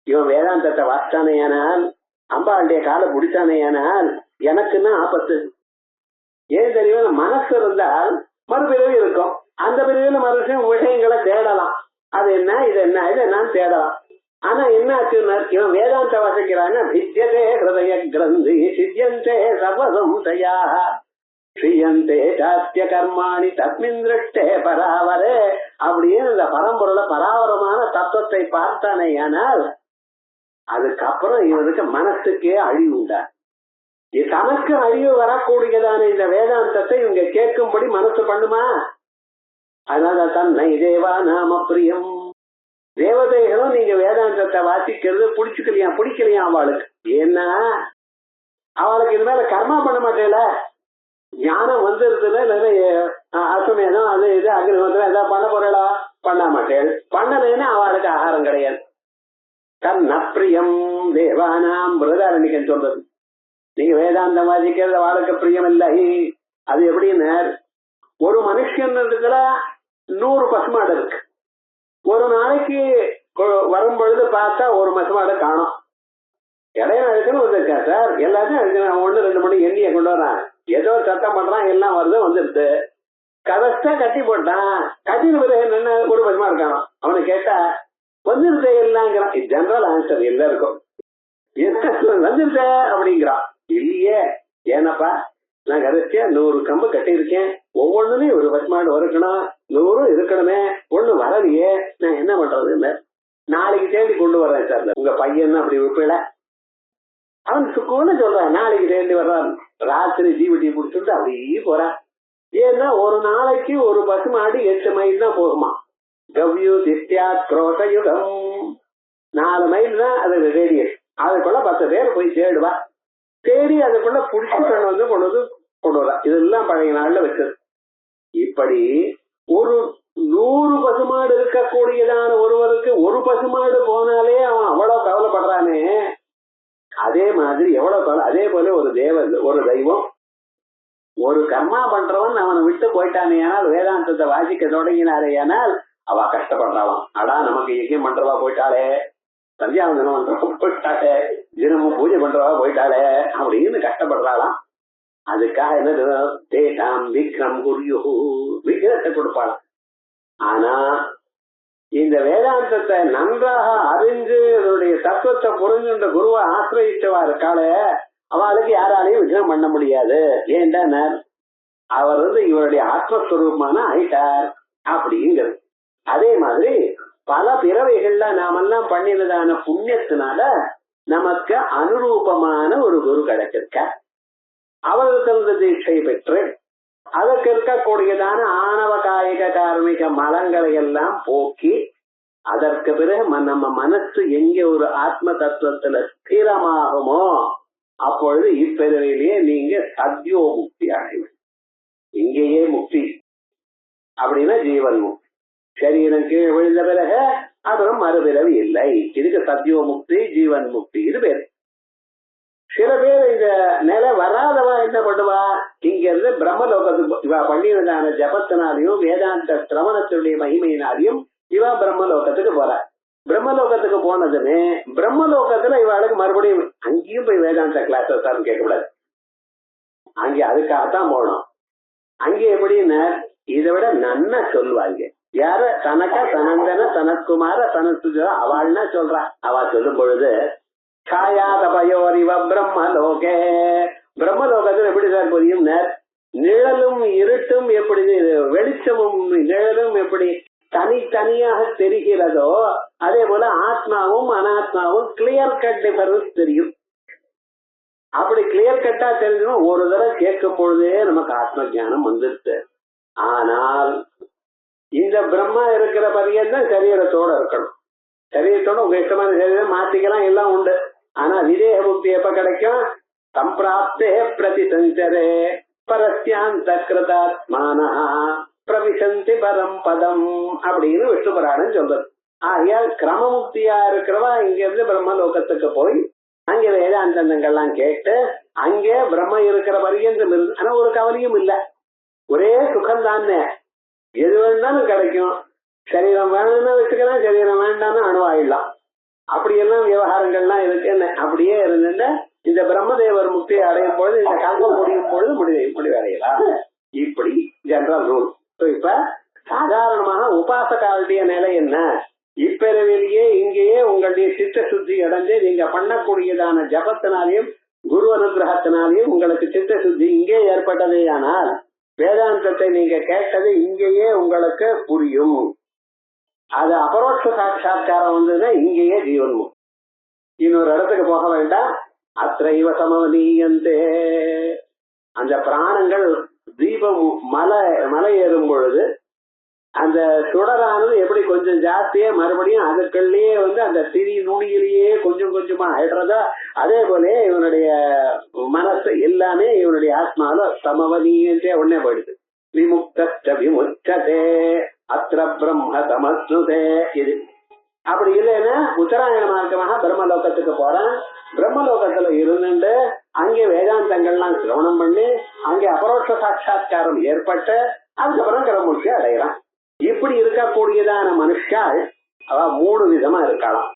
இவன் வேதாந்தத்தை வாசிச்சானேயானால், அம்பாளுடைய காலை பிடிச்சானேயானால் எனக்குன்னா ஆபத்து. ஏன் தெரியும், மனசு இருந்தால் மறுபிறவி இருக்கும். அந்த பிறவியில மறுபடியும் விஷயங்களை தேடலாம். அது என்ன இது என்ன இது என்னன்னு தேடலாம். ஆனா என்ன ஆச்சுன்னா, இவன் வேதாந்த வாசிக்கிறாங்க. வித்யதே ஹிருதய கிரந்தி சித்தியந்தே சர்வசம்சயா. ஸ்ரீயந்தே சாத்திய கர்மாணி தஸ்மின் திருஷ்டே பராவரே அப்படின்னு இந்த பரம்பொருள பராவரமான தத்துவத்தை பார்த்தானே ஆனால் அதுக்கப்புறம் இவனுக்கு மனசுக்கே அழிவு உண்டா. தனக்கு அழிவு வரக்கூடியதான இந்த வேதாந்தத்தை இவங்க கேட்கும்படி மனசு பண்ணுமா? அதனால தன்னை தேவா நாம பிரியம். தேவதைகளும் நீங்க வேதாந்தத்தை வாசிக்கிறது பிடிக்கலையா அவளுக்கு. ஏன்னா அவளுக்கு இது மேல கர்மா பண்ண மாட்டேல. ஞானம் வந்துருதுல அசுமேதம் அது இது அக்னிஹோத்திரம் ஏதாவது பண்ண போறா பண்ண மாட்டேன். பண்ணலைன்னா அவளுக்கு ஆகாரம் கிடையாது. தன்ன பிரியம் தேவானாம் பிரதாரணிகன் சொல்றது. நீங்க வேதாந்தம் வாசிக்கிறது அவளுக்கு பிரியம் இல்லை. அது எப்படின்னு ஒரு மனுஷன் இடத்துல 100 பசுமாடு இருக்கு. ஒரு நாளைக்கு வரும் பொழுது பார்த்தா ஒரு பசுமாடு காணும். இடையில அழுக்கணும் வந்திருக்கா சார், எல்லாத்தையும் அழுக்கணும் 1 2 மணி எண்ணிய கொண்டு வரான். ஏதோ சட்டம் பண்றான், எல்லாம் வருது வந்துருது. கதஸ்டா கட்டி போட்டான். கட்டின பிறகு என்னென்ன ஒரு பசுமாடு காணும். அவனை கேட்டா வந்துருது எல்லாங்கிறான். ஜெனரல் ஆன்சர் எல்லாருக்கும் வந்துருத அப்படிங்கிறான். இல்லையே, ஏனப்பா நான் கடைசியா 100 கம்பு கட்டி இருக்கேன். ஒவ்வொன்றுலயும் ஒரு பசுமாடு இருக்கணும், 100 இருக்கணுமே, ஒண்ணு வரலையே, நான் என்ன பண்றது இல்ல. நாளைக்கு தேடி கொண்டு வர்றேன் சார். உங்க பையன் அப்படி விப்பல அவன் சுக்குன்னு சொல்றான். நாளைக்கு தேடி வர்றான். ராத்திரி ஜீவட்டி பிடிச்சிட்டு அப்படியே போறான். ஏன்னா ஒரு நாளைக்கு ஒரு பசுமாடு 8 மைல் தான் போகுமா. கவ்யூ தித்யா குரோஷயுகம் 4 மைல் தான் அது ரேடியஸ். அதுக்குள்ள 10 பேர் போய் தேடுவா. தேடி அதுக்குள்ள புடிச்சு கொண்டு வரா. இதெல்லாம் பழைய நாள்ல வச்சது. இப்படி ஒரு 100 பசுமாடு இருக்கக்கூடியதான ஒருவருக்கு ஒரு பசுமாடு போனாலே அவன் அவ்வளவு கவலைப்படுறானே. அதே மாதிரி எவ்வளவு கவலை. அதே போல ஒரு தெய்வம் ஒரு கர்மா பண்றவன் அவனை விட்டு போயிட்டானே ஆனால் வேதாந்தத்தை வாசிக்க தொடங்கினாரே ஆனால் அவ கஷ்டப்படுறாளாம். அடா நமக்கு யஜ்யம் பண்றவா போயிட்டாளே, சந்தியாவந்தனம் பண்றவா போயிட்டாளே, தினமும் பூஜை பண்றவா போயிட்டாளே அப்படின்னு கஷ்டப்படுறாளாம். அதுக்காக என்ன தேசாம் விக்ரம் குரியு விக்கிரத்தை கொடுப்பாளாம். ஆனா இந்த வேதாந்தத்தை நன்றாக அறிஞ்சு அதனுடைய தத்துவத்தை புரிஞ்சுன்ற குருவை ஆசிரியச்சவா இருக்காளே அவளுக்கு யாராலையும் விக்ரம் பண்ண முடியாது. ஏன்டா அவர் இவருடைய ஆத்மஸ்வரூபமான ஆயிட்டார் அப்படிங்கிறது. அதே மாதிரி பல பிறவைகள்ல நாமெல்லாம் பண்ணினதான புண்ணியத்தினால நமக்கு அனுரூபமான ஒரு குரு கிடைச்சிருக்க. அவர்களுக்கு தீட்சை பெற்று அதற்கு இருக்கக்கூடியதான ஆணவ காயிக கார்மிக மலங்களை எல்லாம் போக்கி அதற்கு பிறகு நம்ம மனசு எங்கே ஒரு ஆத்ம தத்துவத்துல ஸ்திரமாகுமோ அப்பொழுது இப்பிறவிலேயே நீங்க சத்யோ முக்தி அடைவீங்க. இங்கேயே முக்தி அப்படின்னா ஜீவன் முக்தி. சரீரம் கீழே விழுந்த பிறகு அப்புறம் மறுபிறவி இல்லை. இதுக்கு சத்யோ முக்தி ஜீவன் முக்தி இது பேரு. சில பேர் இந்த நிலை வராதவா என்ன பண்ணுவா, இங்க இருந்து பிரம்மலோகத்துக்கு இவா பண்ணினதான ஜபத்தினாலையும் வேதாந்த சிரவணத்தினுடைய மகிமையினாலையும் இவா பிரம்மலோகத்துக்கு போறா. பிரம்மலோகத்துக்கு போனதுமே பிரம்மலோகத்துல இவாளுக்கு மறுபடியும் அங்கேயும் போய் வேதாந்த கிளாஸ் கேட்கக்கூடாது. அங்கே அதுக்காகத்தான் போகணும். அங்கே எப்படின்னு இதை விட நன்னா சொல்லுவாங்க. யார தனக்கா தனந்தன தனக்குமார தனக்கு அவள்னா சொல்றா. அவ சொல்லும் பொழுது பிரம்மலோகே பிரம்மலோகத்தில் எப்படி சார் புரியும்? நிழலும் இருட்டும் எப்படி, வெளிச்சமும் நிழலும் எப்படி தனித்தனியாக தெரிகிறதோ அதே போல ஆத்மாவும் அனாத்மாவும் கிளியர் கட் டிஃபரன்ஸ் தெரியும். அப்படி கிளியர் கட்டா தெரிஞ்சும் ஒரு தடவை கேட்கும் பொழுதே நமக்கு ஆத்ம ஞானம் வந்துருச்சு. ஆனால் இந்த பிரம்மா இருக்கிற பரியந்தான் சரீரத்தோட இருக்கணும். சரீரத்தோட உங்க இஷ்டமான சரீரம் மாத்திக்கலாம், எல்லாம் உண்டு. ஆனா விதேக முக்தி எப்ப கிடைக்கும்? சம்பிராப்தே பிரதி சஞ்சரே பரஸ்யாந்த கிருதாத்மானா பிரவிசந்தி பரம் பதம் அப்படின்னு விஷ்ணு புராணம் சொல்றது. ஆகையால் கிரமமுக்தியா இருக்கிறவா இங்க இருந்து பிரம்மலோகத்துக்கு போய் அங்கே வேதாந்தங்கள்லாம் கேட்டு அங்கே பிரம்ம இருக்கிற பரியந்தம் இருந்து, ஆனா ஒரு கவலையும் இல்லை, ஒரே சுகம்தானே. எது வேணாலும் கிடைக்கும். சரீரம் வேணும்னா வச்சுக்கலாம், சரீரம் வேண்டாம்னா அணுவாயிடலாம். அப்படியெல்லாம் விவகாரங்கள்லாம் இருக்குன்னு அப்படியே இருந்துட்டு இந்த பிரம்மதேவர் முக்தியை அடையும் பொழுது இந்த கல்பம் முடியும் பொழுது முடிவடையலாம். இப்படி ஜெனரல் ரூல். இப்ப சாதாரணமாக உபாசகாலுடைய நிலை என்ன? இப்பிறவிலேயே இங்கேயே உங்களுடைய சித்த சுத்தி அடைஞ்சு நீங்க பண்ணக்கூடியதான ஜபத்தினாலையும் குரு அனுகிரகத்தினாலேயும் உங்களுக்கு சித்த சுத்தி இங்கே ஏற்பட்டதே ஆனால் வேதாந்தத்தை நீங்க கேட்டது இங்கேயே உங்களுக்கு புரியும். அது அபரோட்ச சாட்சா்காரம் வந்ததுன்னா இங்கேயே ஜீவன்மும். இன்னொரு இடத்துக்கு போக வேண்டாம். அத்தைவ சமவனீயந்தே. அந்த பிராணங்கள் தீபம் மலை ஏறும் பொழுது அந்த சுடரானது எப்படி கொஞ்சம் ஜாஸ்தியா மறுபடியும் அதுக்குள்ளேயே அந்த திரி நுனியிலேயே கொஞ்சம் கொஞ்சமா ஆயிடுறதா, அதே போல இவனுடைய மனசு எல்லாமே இவனுடைய ஆத்மாவில சமவனீயந்தே ஒன்னே போயிடுது. விமுக்த விமுச்சதே அத்திர பிரம்ம சமஸ்னுதே. இது அப்படி இல்லைன்னா உத்தராயண மார்க்கமாக பிரம்மலோகத்துக்கு போறான். பிரம்மலோகத்துல இருந்துட்டு அங்கே வேதாந்தங்கள்லாம் சிரவணம் பண்ணி அங்கே அபரோட்ச சாட்சா்காரம் ஏற்பட்டு அதுக்கப்புறம் கிரமூர்த்தி அடைகிறான். இப்படி இருக்கக்கூடியதான மனுஷால் அவ 3 விதமா இருக்கலாம்.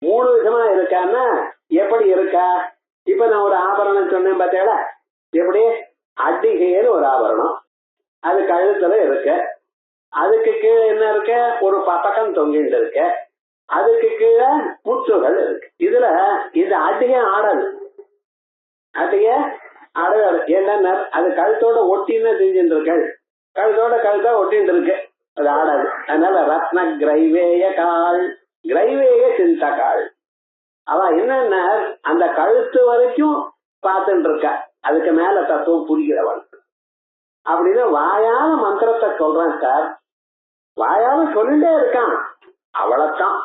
3 விதமா இருக்கான்னா எப்படி இருக்கா? இப்ப நான் ஒரு ஆபரணம் சொன்னேன் பார்த்தீங்களா, எப்படி அட்டிகைன்னு ஒரு ஆபரணம், அது கழுத்துல இருக்கு. அதுக்கு கீழே என்ன இருக்கு? ஒரு பதக்கம் தொங்கிட்டு இருக்கு. அதுக்கு கீழே முத்துகள் இருக்கு. இதுல இந்த அட்டிகை ஆடாது. அட்டிகை ஆடவே ஏன்னா அது கழுத்தோட ஒட்டின்னு செஞ்சுட்டு இருக்கு. கழுத்தோட கழுத்தா ஒட்டிட்டு இருக்கு, அது ஆடாது. அதனால ரத்ன கிரைவேய கால், கிரைவேய சிந்த கால். அவ என்னன்னா அந்த கழுத்து வரைக்கும் பார்த்துட்டு இருக்கா, அதுக்கு மேல தத்துவம் புரிகிறவள். அப்படின்னு வாயால மந்திரத்தை சொல்றான் சார், வாயால சொல்லிட்டே இருக்கான். அவ்வளவுதான்.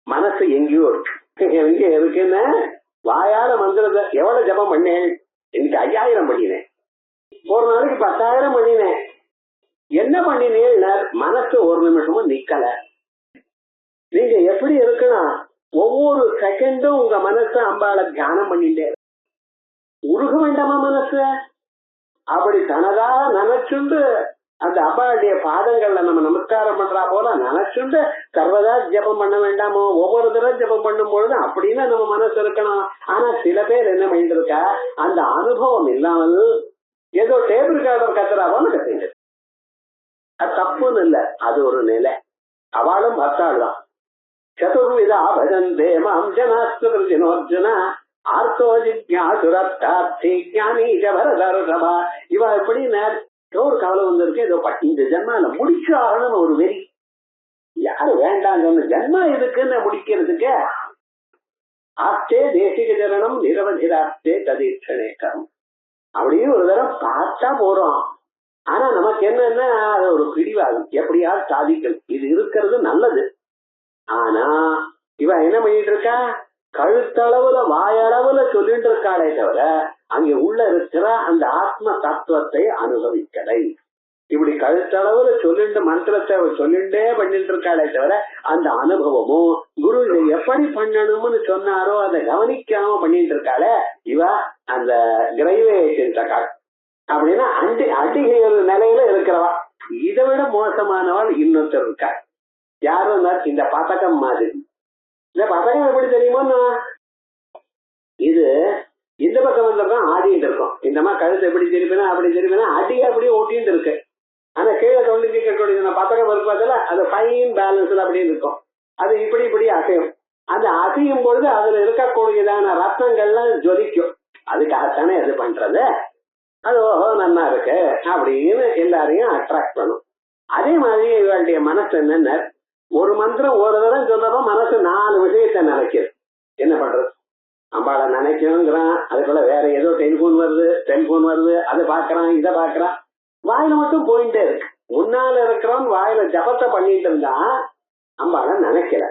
மனசு எங்கேயோ இருக்கு. எங்க இருக்குன்னு வாயால மந்திரத்தை எவ்வளவு ஜபம் பண்ணேன்? இன்னைக்கு 5000 பண்ணினேன், ஒரு நாளைக்கு 10,000 பண்ணினேன். என்ன பண்ணினேன்? மனசு ஒரு நிமிஷமும் நிக்கல. நீங்க எப்படி இருக்கணும்? ஒவ்வொரு செகண்டும் உங்க மனசு அம்பாளை தியானம் பண்ணிட்டே உருக வேண்டாமா மனசு? அப்படி தனதா நினைச்சுண்டு அந்த அம்பாளுடைய பாதங்கள்ல நம்ம நமஸ்காரம் பண்றா போல நினைச்சுண்டு சர்வதா ஜபம் பண்ண வேண்டாமோ? ஒவ்வொரு தடவை ஜபம் பண்ணும் பொழுது அப்படின்னு நம்ம மனசு இருக்கணும். ஆனா சில பேர் என்ன பண்ணிட்டு இருக்கா, அந்த அனுபவம் இல்லாமல் ஏதோ டேபிள் கார்டர் கத்துறா போல கத்திட்டு. அது தப்புன்னு இல்ல, அது ஒரு நிலை. அவளும் பக்தாள் தான். சதுர்விதா பஜந்தே மாம் ஜனாஸ்துர்ஜுனோர்ஜுனா ஆர்த்தோ ஜிக்ஞாசுரத்தார்த்தி ஞானீஜ பரதர்ஷபா. இவ எப்படி ஒரு கவலை வந்திருக்கு, ஏதோ இந்த ஜென்மால முடிச்சு ஆகணும்னு ஒரு வெறி. யாரு வேண்டாம் சொன்ன ஜென்மா இதுக்குன்னு முடிக்கிறதுக்கு. ஆஸ்தே தேசிக ஜனனம் நிரவதிராஸ்தே ததீட்சணேக்கம். அப்படியே ஒரு தடவை பார்த்தா போறோம். ஆனா நமக்கு என்னன்னா அது ஒரு பிடிவாதம், எப்படியாவது சாதிக்கணும், இது இருக்கிறது நல்லது. ஆனா இவ என்ன பண்ணிட்டு இருக்கா, கழுத்தளவுல வாயளவுல சொல்லிட்டு இருக்காளே தவிர அங்க உள்ள இருக்கிற அந்த ஆத்ம தத்துவத்தை அனுபவிக்கலை. இப்படி கழுத்தளவுல சொல்லிட்டு மந்திரத்தை சொல்லிண்டே பண்ணிட்டு இருக்காளே தவிர அந்த அனுபவமும் குரு இதை எப்படி பண்ணணும்னு சொன்னாரோ அதை கவனிக்காம பண்ணிட்டு இருக்காளே இவ அந்த கிரைவேஷன் தக்காள். அப்படின்னா அடிகை ஒரு நிலையில இருக்கிறவா. இதை விட மோசமானவள் இன்னொருத்தர் இருக்கா. யாரும் இந்த பதக்கம் மாதிரி. இந்த பதக்கம் எப்படி தெரியுமோ, இது இந்த பக்கம் வந்தப்பதான் ஆடிட்டு இருக்கும். இந்த மாதிரி கழுத்து எப்படி திருப்பினா அப்படி திருப்பினா அடியை அப்படியே ஓட்டிட்டு இருக்கு. ஆனா கீழே தொண்டு கேட்கக்கூடிய பதக்கம் இருப்பதில் அது ஃபைன் பேலன்ஸ்ல அப்படின்னு இருக்கும். அது இப்படி இப்படி அசையும். அந்த அசையும் பொழுது அதுல இருக்கக்கூடியதான ரத்னங்கள்லாம் ஜொலிக்கும். அதுக்காகத்தானே அது பண்றது. அது ஓஹோ நல்லா இருக்கு அப்படின்னு எல்லாரையும் அட்ராக்ட் பண்ணும். அதே மாதிரி இவருடைய மனசு என்னென்ன, ஒரு மந்திரம் ஒரு தடவை சொன்னப்போ மனசு 4 விஷயத்தை நினைக்குது. என்ன பண்றது? அம்பாளை நினைக்கணுங்கிறான், அதுக்குள்ள வேற ஏதோ டெலிபோன் வருது, அதை பாக்குறான், இதை பாக்குறான். வாயில மட்டும் போயிட்டே இருக்கு. முன்னால இருக்கிறவன் வாயில ஜபத்தை பண்ணிட்டு இருந்தா அம்பாளை நினைக்கல.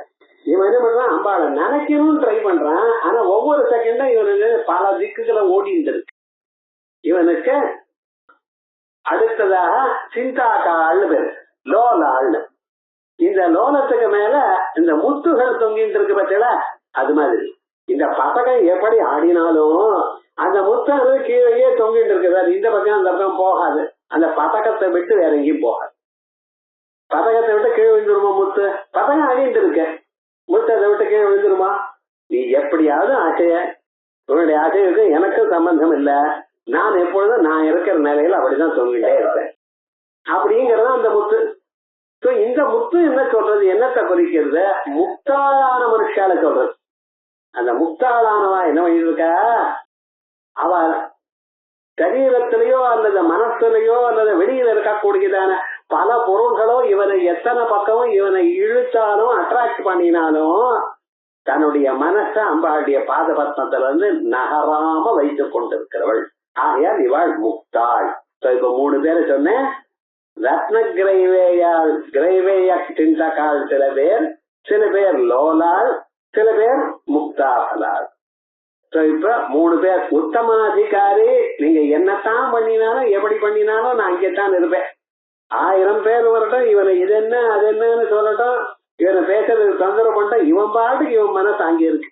இவன் என்ன பண்றான், அம்பாளை நினைக்கணும்னு ட்ரை பண்றான். ஆனா ஒவ்வொரு செகண்டும் இவனுக்கு பல திக்குகளை ஓடிட்டு இருக்கு. இவனுக்கு அடுத்ததாக சிந்தாக்காள்னு பேரு, லோலாள்னு. இந்த லோலத்துக்கு மேல இந்த முத்துகள் தொங்கிட்டு இருக்கு பார்த்தீங்களா, அது மாதிரி இந்த பதக்கம் எப்படி ஆடினாலும் அந்த முத்து கீழே தொங்கிட்டு இருக்கு. வேற இந்த பக்கம் அந்த பக்கம் போகாது. அந்த பதக்கத்தை விட்டு வேற எங்கேயும் போகாது. பதக்கத்தை விட்டு கீழே விழுந்துருமா முத்து? பதக்கம் ஆடிட்டு இருக்க, முத்து அதை விட்டு கீழே விழுந்துருமா? நீ எப்படியாவது ஆசைய, உன்னுடைய ஆசைக்கு எனக்கும் சம்பந்தம் இல்லை, நான் எப்பொழுதும் நான் இருக்கிற நிலையில அப்படிதான் தொங்கிட்டே இருப்பேன் அப்படிங்கறத அந்த முத்து. இந்த முத்து என்ன சொல்றது, என்னத்தை குறிக்கிறது? முக்தான மனுஷால சொல்றது. அந்த முக்தாளானவா என்ன பண்ணிருக்கா, அவ சரீரத்திலேயோ அல்லது மனசுலயோ அல்லது வெளியில இருக்கக்கூடியதான பல பொருள்களோ இவனை எத்தனை பக்கமும் இவனை இழுத்தாலும் அட்ராக்ட் பண்ணினாலும் தன்னுடைய மனச அம்பாளுடைய பாதபத்மத்துல இருந்து நகராம வைத்துக் கொண்டிருக்கிறவள். ஆகையால் இவாள் முக்தாள். இப்ப 3 பேரை சொன்னேன். ரத்ன கிரைவேயாள், கிரைவேய சிந்தகாள் சில பேர், சில பேர் லோலாள், சில பேர் முக்தாளாள். இப்ப 3 பேர். உத்தமாதிகாரி, நீங்க என்னத்தான் பண்ணினாலும் எப்படி பண்ணினாலும் நான் இங்கத்தான் இருப்பேன். 1000 பேர் வரட்டும், இவனை இது என்ன அது என்னன்னு சொல்லட்டும், இவனை பேசுறது தொந்தரவு பண்ணிட்டா இவன் பாட்டுக்கு இவன் மனசு அங்க இருக்கு.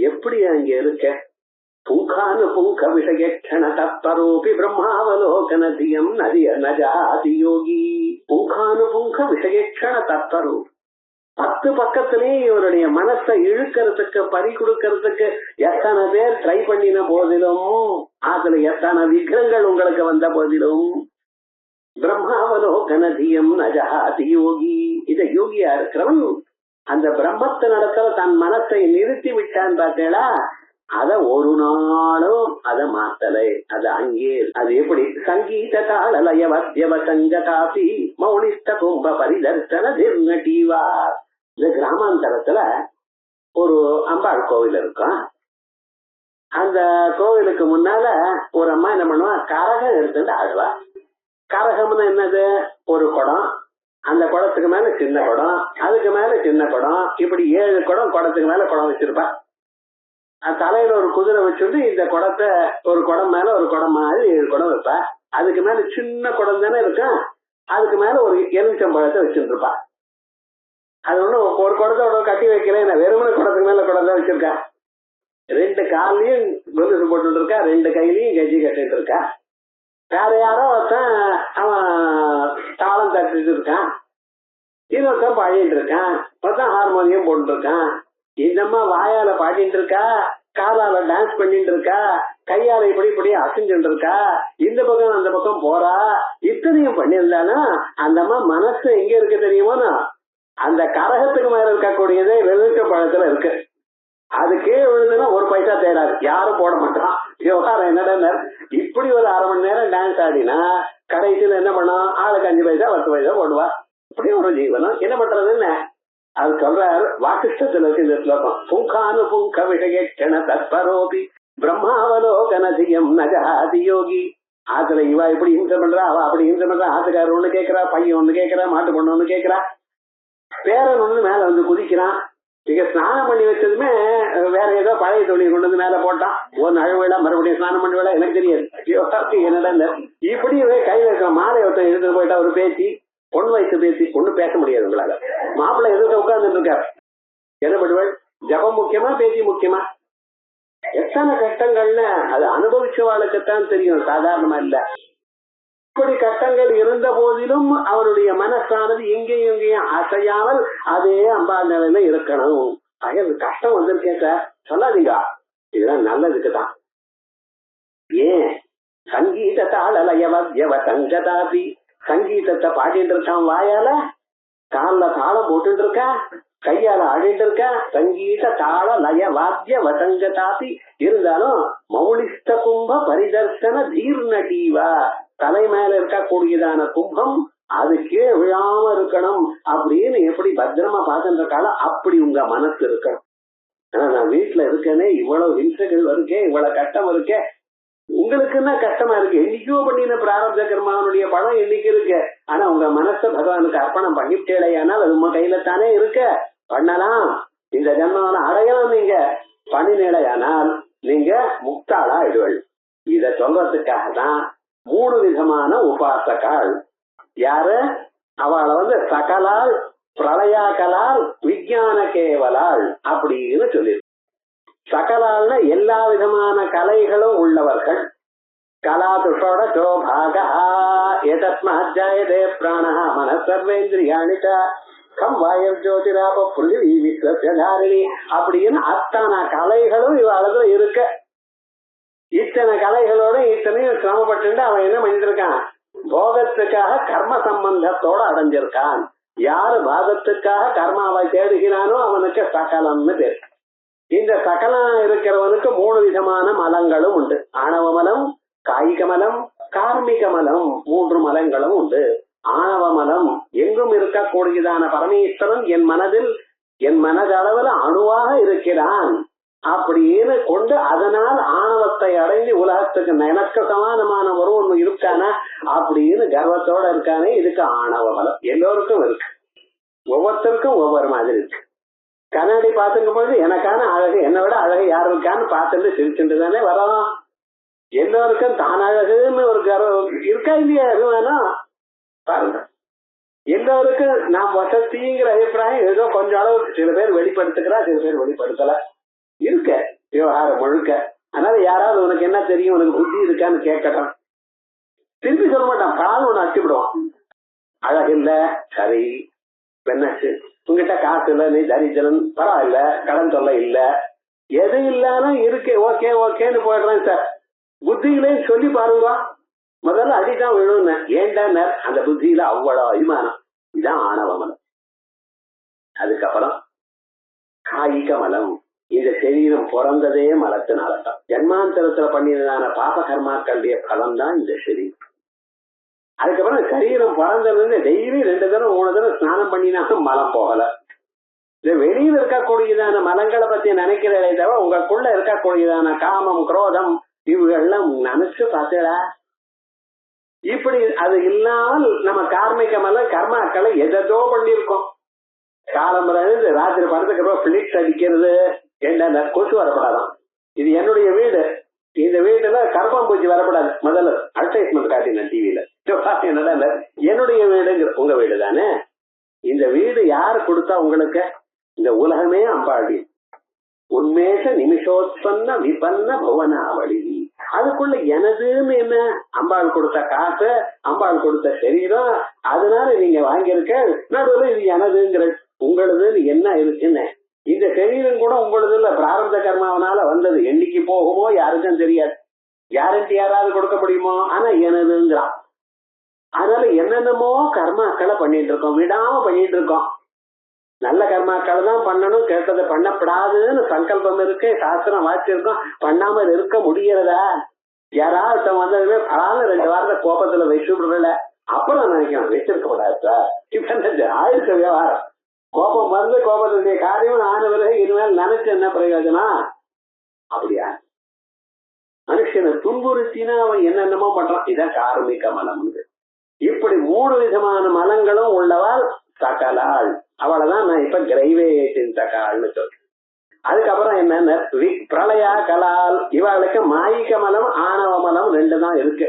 எப்படி அங்க இருக்க? புங்கானு புங்க விஷயக்ஷண தத்பரோபி பிரம்மாவலோகன தியம் நதிய நஜாதி யோகி. புங்கானு புங்க விஷயக்ஷண தத்பரோ, 10 பக்கத்திலேயே இவருடைய மனசை இழுக்கிறதுக்கு பறி கொடுக்கறதுக்கு எத்தனை பேர் ட்ரை பண்ணின போதிலும், அதுல எத்தனை விக்ரங்கள் உங்களுக்கு வந்த போதிலும், பிரம்மாவலோகன தியம் நஜாதி யோகி. இத யோகியா இருக்கிறவன் அந்த பிரம்மத்தை நடத்த தன் மனசை நிறுத்தி விட்டான் பார்த்தேளா, அத ஒரு நாளும் அத மாத்தலை. அது அங்கே அது எப்படி? சங்கீத தாளலய வத்தியவ சங்கதாபி மௌலிஸ்த கும்ப பரிதர்சன திருநடீவா. இந்த கிராமாந்தரத்துல ஒரு அம்பாள் கோவில் இருக்கும். அந்த கோவிலுக்கு முன்னால ஒரு அம்மா என்ன பண்ணுவா, கரகம் எடுத்துட்டு ஆடுவா. கரகம்னு என்னது? ஒரு குடம், அந்த குடத்துக்கு மேல சின்ன குடம், அதுக்கு மேல சின்ன குடம், இப்படி 7 குடம், குடத்துக்கு மேல குடம் வச்சிருப்பா. தலையில ஒரு குதிரை வச்சுட்டு இந்த குடத்தை ஒரு குடம் மேல ஒரு குடம் மாதிரி 7 குடம் வைப்பா. அதுக்கு மேல சின்ன குடம் தானே இருக்கும், அதுக்கு மேல ஒரு எலுமிச்சம்பழத்தை வச்சுட்டு இருப்பா. அது ஒண்ணும் ஒரு குடத்தோட கட்டி வைக்கிறேன், வெறுமன குடத்துக்கு மேல குடம் தான் வச்சிருக்கா. 2 காலையும் கொலுசு போட்டு இருக்கா, 2 கையிலையும் கெஜி கட்டிட்டு இருக்கா. வேற யாரோ ஒருத்தன் அவன் தாளம் தட்டிட்டு இருக்கான், இன்னொருத்தன் பாடிட்டு இருக்கான், ஒருத்தன் ஹார்மோனியம் போட்டு இருக்கான். இந்தம்மா வாயால பாடிட்டு இருக்கா, காலால டான்ஸ் பண்ணிட்டு இருக்கா, கையால இப்படி இப்படி அசைஞ்சுட்டு இருக்கா, இந்த பக்கம் அந்த பக்கம் போறா. இத்தனையும் பண்ணியிருந்தானா அந்த அம்மா மனசு எங்க இருக்கு தெரியுமோனா, அந்த கரகத்துக்கு மேல இருக்கக்கூடியதே வெளுக்க பழத்துல இருக்கு. அது கீழே விழுதுன்னா 1 பைசா தேடாது, யாரும் போட மாட்டான். விவகாரம் என்னடா, இப்படி ஒரு 1/2 மணி நேரம் டான்ஸ் ஆடினா கடைசியில் என்ன பண்ணும், ஆளுக்கு 5 பைசா 10 பைசா போடுவா. இப்படி ஒரு ஜீவனம் என்ன பண்றதுன்னு அது சொல்றாரு. வாசிஷ்டத்துல இருக்கு இந்த ஸ்லோகம். புங்கானு புங்க விஷயக்ஷண தத்பரோபி பிரம்மாவலோகன தியம் நஜாதி யோகி. ஆத்துல இவா இப்படி ஹிம்சை பண்றா, அவ அப்படி ஹிம்சை பண்றா. ஆத்துக்காரர் ஒண்ணு கேட்கிறா, பையன் ஒண்ணு கேட்கிறா, மாட்டு பொண்ணு ஒண்ணு கேட்கிறா, பேரன் ஒண்ணு மேல வந்து குதிக்கிறான். இங்க ஸ்நானம் பண்ணி வச்சதுமே வேற ஏதோ பழைய துணி கொண்டு வந்து மேல போட்டான். ஒரு அழுவிழா மறுபடியும் ஸ்நானம் பண்ணி விட எனக்கு தெரியாது. என்னடா இப்படி கையில இருக்கிற மாலை ஒருத்தன் எடுத்துட்டு போயிட்டா ஒரு பேச்சு, பொண்ணு வயசு பேசி பொண்ணு பேச முடியாது உங்களால. மாப்பிள்ளை எதிர்க்க உட்கார்ந்துட்டு இருக்காரு. என்ன பண்ணுவள்? ஜபம் முக்கியமா பேச்சு முக்கியமா? எத்தனை கஷ்டங்கள்னு அது அனுபவிச்சவாளுக்குத்தான் தெரியும், சாதாரணமா இல்ல. இப்படி கஷ்டங்கள் இருந்த போதிலும் அவருடைய மனசானது எங்கேயும் எங்கேயும் அசையாமல் அதே அம்பாள் நிலையில இருக்கணும். கஷ்டம் வந்திருக்கேன் சார் சொல்லாதீங்க, இதெல்லாம் நல்லதுக்குதான். ஏன்? சங்கீத தாளலயவத்யவ சங்கதாபி. சங்கீதத்தை பாடிட்டு இருக்கான் வாயால, கால தாளம் போட்டுட்டு இருக்கா, கையால ஆடிட்டு இருக்கா. சங்கீத தாள லய வாத்திய வசங்கதாபி. இருந்தாலும் மௌலிஸ்த கும்ப பரிதர்சன தீர்நடீவா, தலை மேல இருக்கக்கூடியதான கும்பம் அது கீழே விழாம இருக்கணும் அப்படின்னு எப்படி பத்திரமா பார்த்துன்ற காலம் அப்படி உங்க மனசு இருக்கணும். ஆனா நான் வீட்டுல இருக்கேனே, இவ்வளவு ஹிம்சைகள் இருக்கேன், இவ்வளவு கஷ்டம் இருக்கேன், உங்களுக்குன்னா கஷ்டமா இருக்கு. என்னைக்கோ பண்ணின பிராரப்த கர்மாவனுடைய பலம் என்னைக்கு இருக்கு. ஆனா உங்க மனசை பகவானுக்கு அர்ப்பணம் பண்ணிட்டேலையானால் அது உங்க கையில தானே இருக்க. பண்ணலாம், இந்த ஜன்மம் அடையலாம். நீங்க பண்ணினேலையானால் நீங்க முக்தாளா ஆயிடுவள். இத சொல்றதுக்காக தான் 3 விதமான உபாசகாள். யாரு? அவளை வந்து சகலால், பிரளயாக்கலால், விஞ்ஞான கேவலால் அப்படின்னு சொல்லி. சகலால்னா எல்லா விதமான கலைகளும் உள்ளவர்கள். கலாதுஷோட சோபாகா ஏதஸ்மாஜாயதே பிராணஹ மனசர்வேந்திரியாணி ச கம் வாயு ஜோதிராப பிருதிவி விஸ்வஸ்யதாரிணி அப்படின்னு அத்தனை கலைகளும் இவளதுல இருக்க. இத்தனை கலைகளோட இத்தனையும் சிரமப்பட்டு அவன் என்ன பண்ணிருக்கான்? போகத்துக்காக கர்ம சம்பந்தத்தோட அடைஞ்சிருக்கான். யாரு பாகத்துக்காக கர்மாவை தேடுகிறானோ அவனுக்கு சகலம்னு பேர். இந்த சகலம் இருக்கிறவனுக்கு 3 விதமான மலங்களும் உண்டு. ஆணவ மலம், காய்க மலம், கார்மிக மலம், 3 மலங்களும் உண்டு. ஆணவ மலம் எங்கும் இருக்கக்கூடியதான பரமேஸ்வரன் என் மனதளவில் அணுவாக இருக்கிறான் அப்படின்னு கொண்டு அதனால் ஆணவத்தை அடைந்து உலகத்துக்கு எனக்கு சமானமான ஒருவன் இருக்கானா அப்படின்னு கர்வத்தோட இருக்கானே, இதுக்கு ஆணவ மலம். எல்லோருக்கும் இருக்கு, ஒவ்வொருத்தருக்கும் ஒவ்வொரு மாதிரி இருக்கு. கண்ணாடி பார்த்துக்கும் பொழுது எனக்கான அழகு, என்னை விட அழகு யார் இருக்கான்னு பார்த்துட்டு சிரிச்சுட்டு தானே வரோம். எல்லோருக்கும் தான் அழகுன்னு ஒரு கர்வம் இருக்கா இல்லையா? அபிமானம் பாருங்க. எல்லோருக்கும் நாம் வசதிங்கிற அபிப்பிராயம் ஏதோ கொஞ்சம் அளவுக்கு சில பேர் வெளிப்படுத்துக்கிறா, சில பேர் வெளிப்படுத்தல இருக்க விவகாரம் முழுக்க. அதனால யாராவது உனக்கு என்ன தெரியும், உனக்கு புத்தி இருக்கான்னு கேட்கட்டும், திருப்பி சொல்ல மாட்டான், கால் ஒண்ணு அடிச்சுடுவான். அழகு இல்ல, சரி பெண்ணாச்சு, உங்ககிட்ட காசு இல்ல, நீ தரித்திரன், பரவாயில்ல, கடன் தொல்லை இல்ல, எது இல்லாலும் இருக்கு, ஓகே ஓகேன்னு போயிடுறேன் சார். புத்தியிலேயும் சொல்லி பாருங்க, முதல்ல அடிதான் விழுன்னு. ஏண்டா அந்த புத்தியில அவ்வளவு அபிமானம். இதான் ஆணவ மலம். அதுக்கப்புறம் காய்க மலம். இந்த சரீரம் பிறந்ததே மலத்தினால்தான். ஜன்மாந்தரத்துல பண்ணினதான பாப கர்மாக்களுடைய பலம் தான் இந்த சரீரம். அதுக்கப்புறம் சரீரம் பிறந்ததுன்னு டெய்லி 2 தடவை 3 தடவை ஸ்நானம் பண்ணினாலும் மலம் போகல. இந்த வெளியில இருக்கக்கூடியதான மலங்களை பத்தி நினைக்கிறதே தவிர உங்களுக்குள்ள இருக்கக்கூடியதான காமம், குரோதம் இவுகள்லாம் நினைச்சு பார்த்தா இப்படி அது இல்லாமல் நம்ம கார்மிக மலம் கர்மாக்களை எதோ பண்ணிருக்கோம். காலம்புறது ராத்திரி படத்துக்கு பிளிக்ஸ் அடிக்கிறது, என்ன கொசு வரப்படாதான். இது என்னுடைய வீடு, இந்த வீட்டுல கர்ப்பம் பூச்சி வரப்படாது. முதல்ல அட்வர்டைஸ்மெண்ட் காட்டினேன் டிவியில. என்னடா என்னுடைய வீடுங்கிற, உங்க வீடு தானே. இந்த வீடு யாரு கொடுத்தா உங்களுக்கு? இந்த உலகமே அம்பாடி. உண்மேஷ நிமிஷோத்பன்ன விபன்ன புவனாவளி. அதுக்குள்ள எனதுன்னு என்ன? அம்பாள் கொடுத்த காசு, அம்பாள் கொடுத்த சரீரம், அதனால நீங்க வாங்கியிருக்க. நடுவில் இது எனதுங்கிற, உங்களதுன்னு என்ன இருக்குன்னு. இந்த சரீரம் கூட உங்களது இல்ல, பிராரப்த கர்மாவனால வந்தது. என்னைக்கு போகுமோ யாருக்கும் தெரியாது, கேரண்டி யாராவது கொடுக்க முடியுமோ? ஆனா எனதுங்கிறான். அதனால என்னென்னமோ கர்மாக்களை பண்ணிட்டு இருக்கோம், விடாம பண்ணிட்டு இருக்கோம். நல்ல கர்மாக்கள் தான் பண்ணணும், கேட்டதை பண்ணப்படாதுன்னு சங்கல்பம் இருக்கு, சாஸ்திரம் வாச்சிருக்கோம், பண்ணாம இருக்க முடியறதா? யாராவது வந்ததுமே பலான 2 வாரத்தை கோபத்துல வச்சுடுறல, அப்புறம் நினைக்கணும் வச்சிருக்க கூடாது சார். இப்ப ஆயுத விவகாரம், கோபம் வந்து கோபத்துடைய காரியம் ஆன பிறகு இனிமேல் நினைச்சு என்ன பிரயோஜனம்? அப்படியா? மனுஷனை துன்புறுத்தினா அவன் என்னென்னமோ பண்றான். இதான் கார்மிக மலம். இப்படி 3 விதமான மலங்களும் உள்ளவாள் சகலாள். அவளதான் நான் இப்ப கிரைவேட்டின் சகால்னு சொல்றேன். அதுக்கப்புறம் என்னன்னா பிரளயா கலால். இவாளுக்கு மாயிக மலம், ஆணவ மலம் 2 தான் இருக்கு.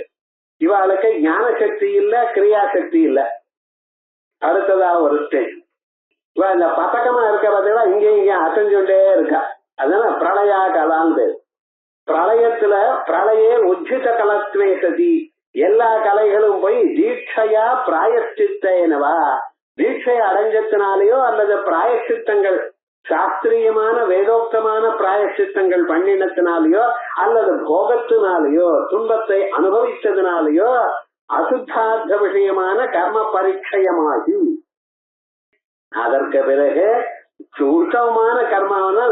இவாளுக்கு ஞான சக்தி இல்ல, கிரியா சக்தி இல்ல. அடுத்ததா ஒரு ஸ்டேஜ், இவ இந்த பதக்கமா இருக்க பார்த்தீங்களா, இங்கே அசைஞ்சுட்டே இருக்கா. அதனால பிரளயா கலான்னு பேரு. பிரளயத்துல பிரளயே உஜ்ஜித கலத்வே சதி, எல்லா கலைகளும் போய் தீட்சையா பிராயஷ்சித்தேனவா, தீட்சை அடைஞ்சத்தினாலேயோ அல்லது பிராயஷ்சித்தங்கள் சாஸ்திரியமான வேதோக்தமான பிராயஷ்சித்தங்கள் பண்ணினத்தினாலேயோ அல்லது போகத்தினாலேயோ துன்பத்தை அனுபவித்ததினாலேயோ அசுத்தார்த்த விஷயமான கர்ம பரிச்சயமாகி அதற்கு பிறகு உத்தமமான கர்மாவனா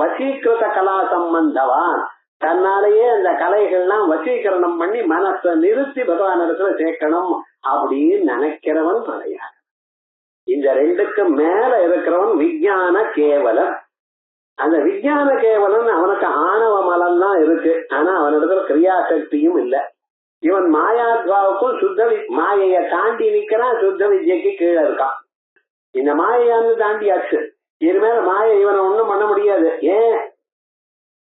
வசீகிருத கலா சம்பந்தவான், தன்னாலேயே அந்த கலைகள்லாம் வசீகரணம் பண்ணி மனசை நிறுத்தி பகவான் இடத்துல சேர்க்கணும் அப்படின்னு நினைக்கிறவன் பிரளயா. இந்த 2க்கு மேல இருக்கிறவன் விஞ்ஞான கேவலன். அந்த விஞ்ஞான கேவலன் அவனுக்கு ஆணவ மலம் தான் இருக்கு, ஆனா அவனிடத்துல கிரியாசக்தியும் இல்லை. இவன் மாயாத்வாவுக்கும் சுத்த மாயைய தாண்டி நிக்கிறான், சுத்த வித்யக்கு கீழே இருக்கான். இந்த மாயையானது தாண்டியாச்சு, இனிமேல் மாயை இவனை ஒண்ணும் பண்ண முடியாது. ஏன்?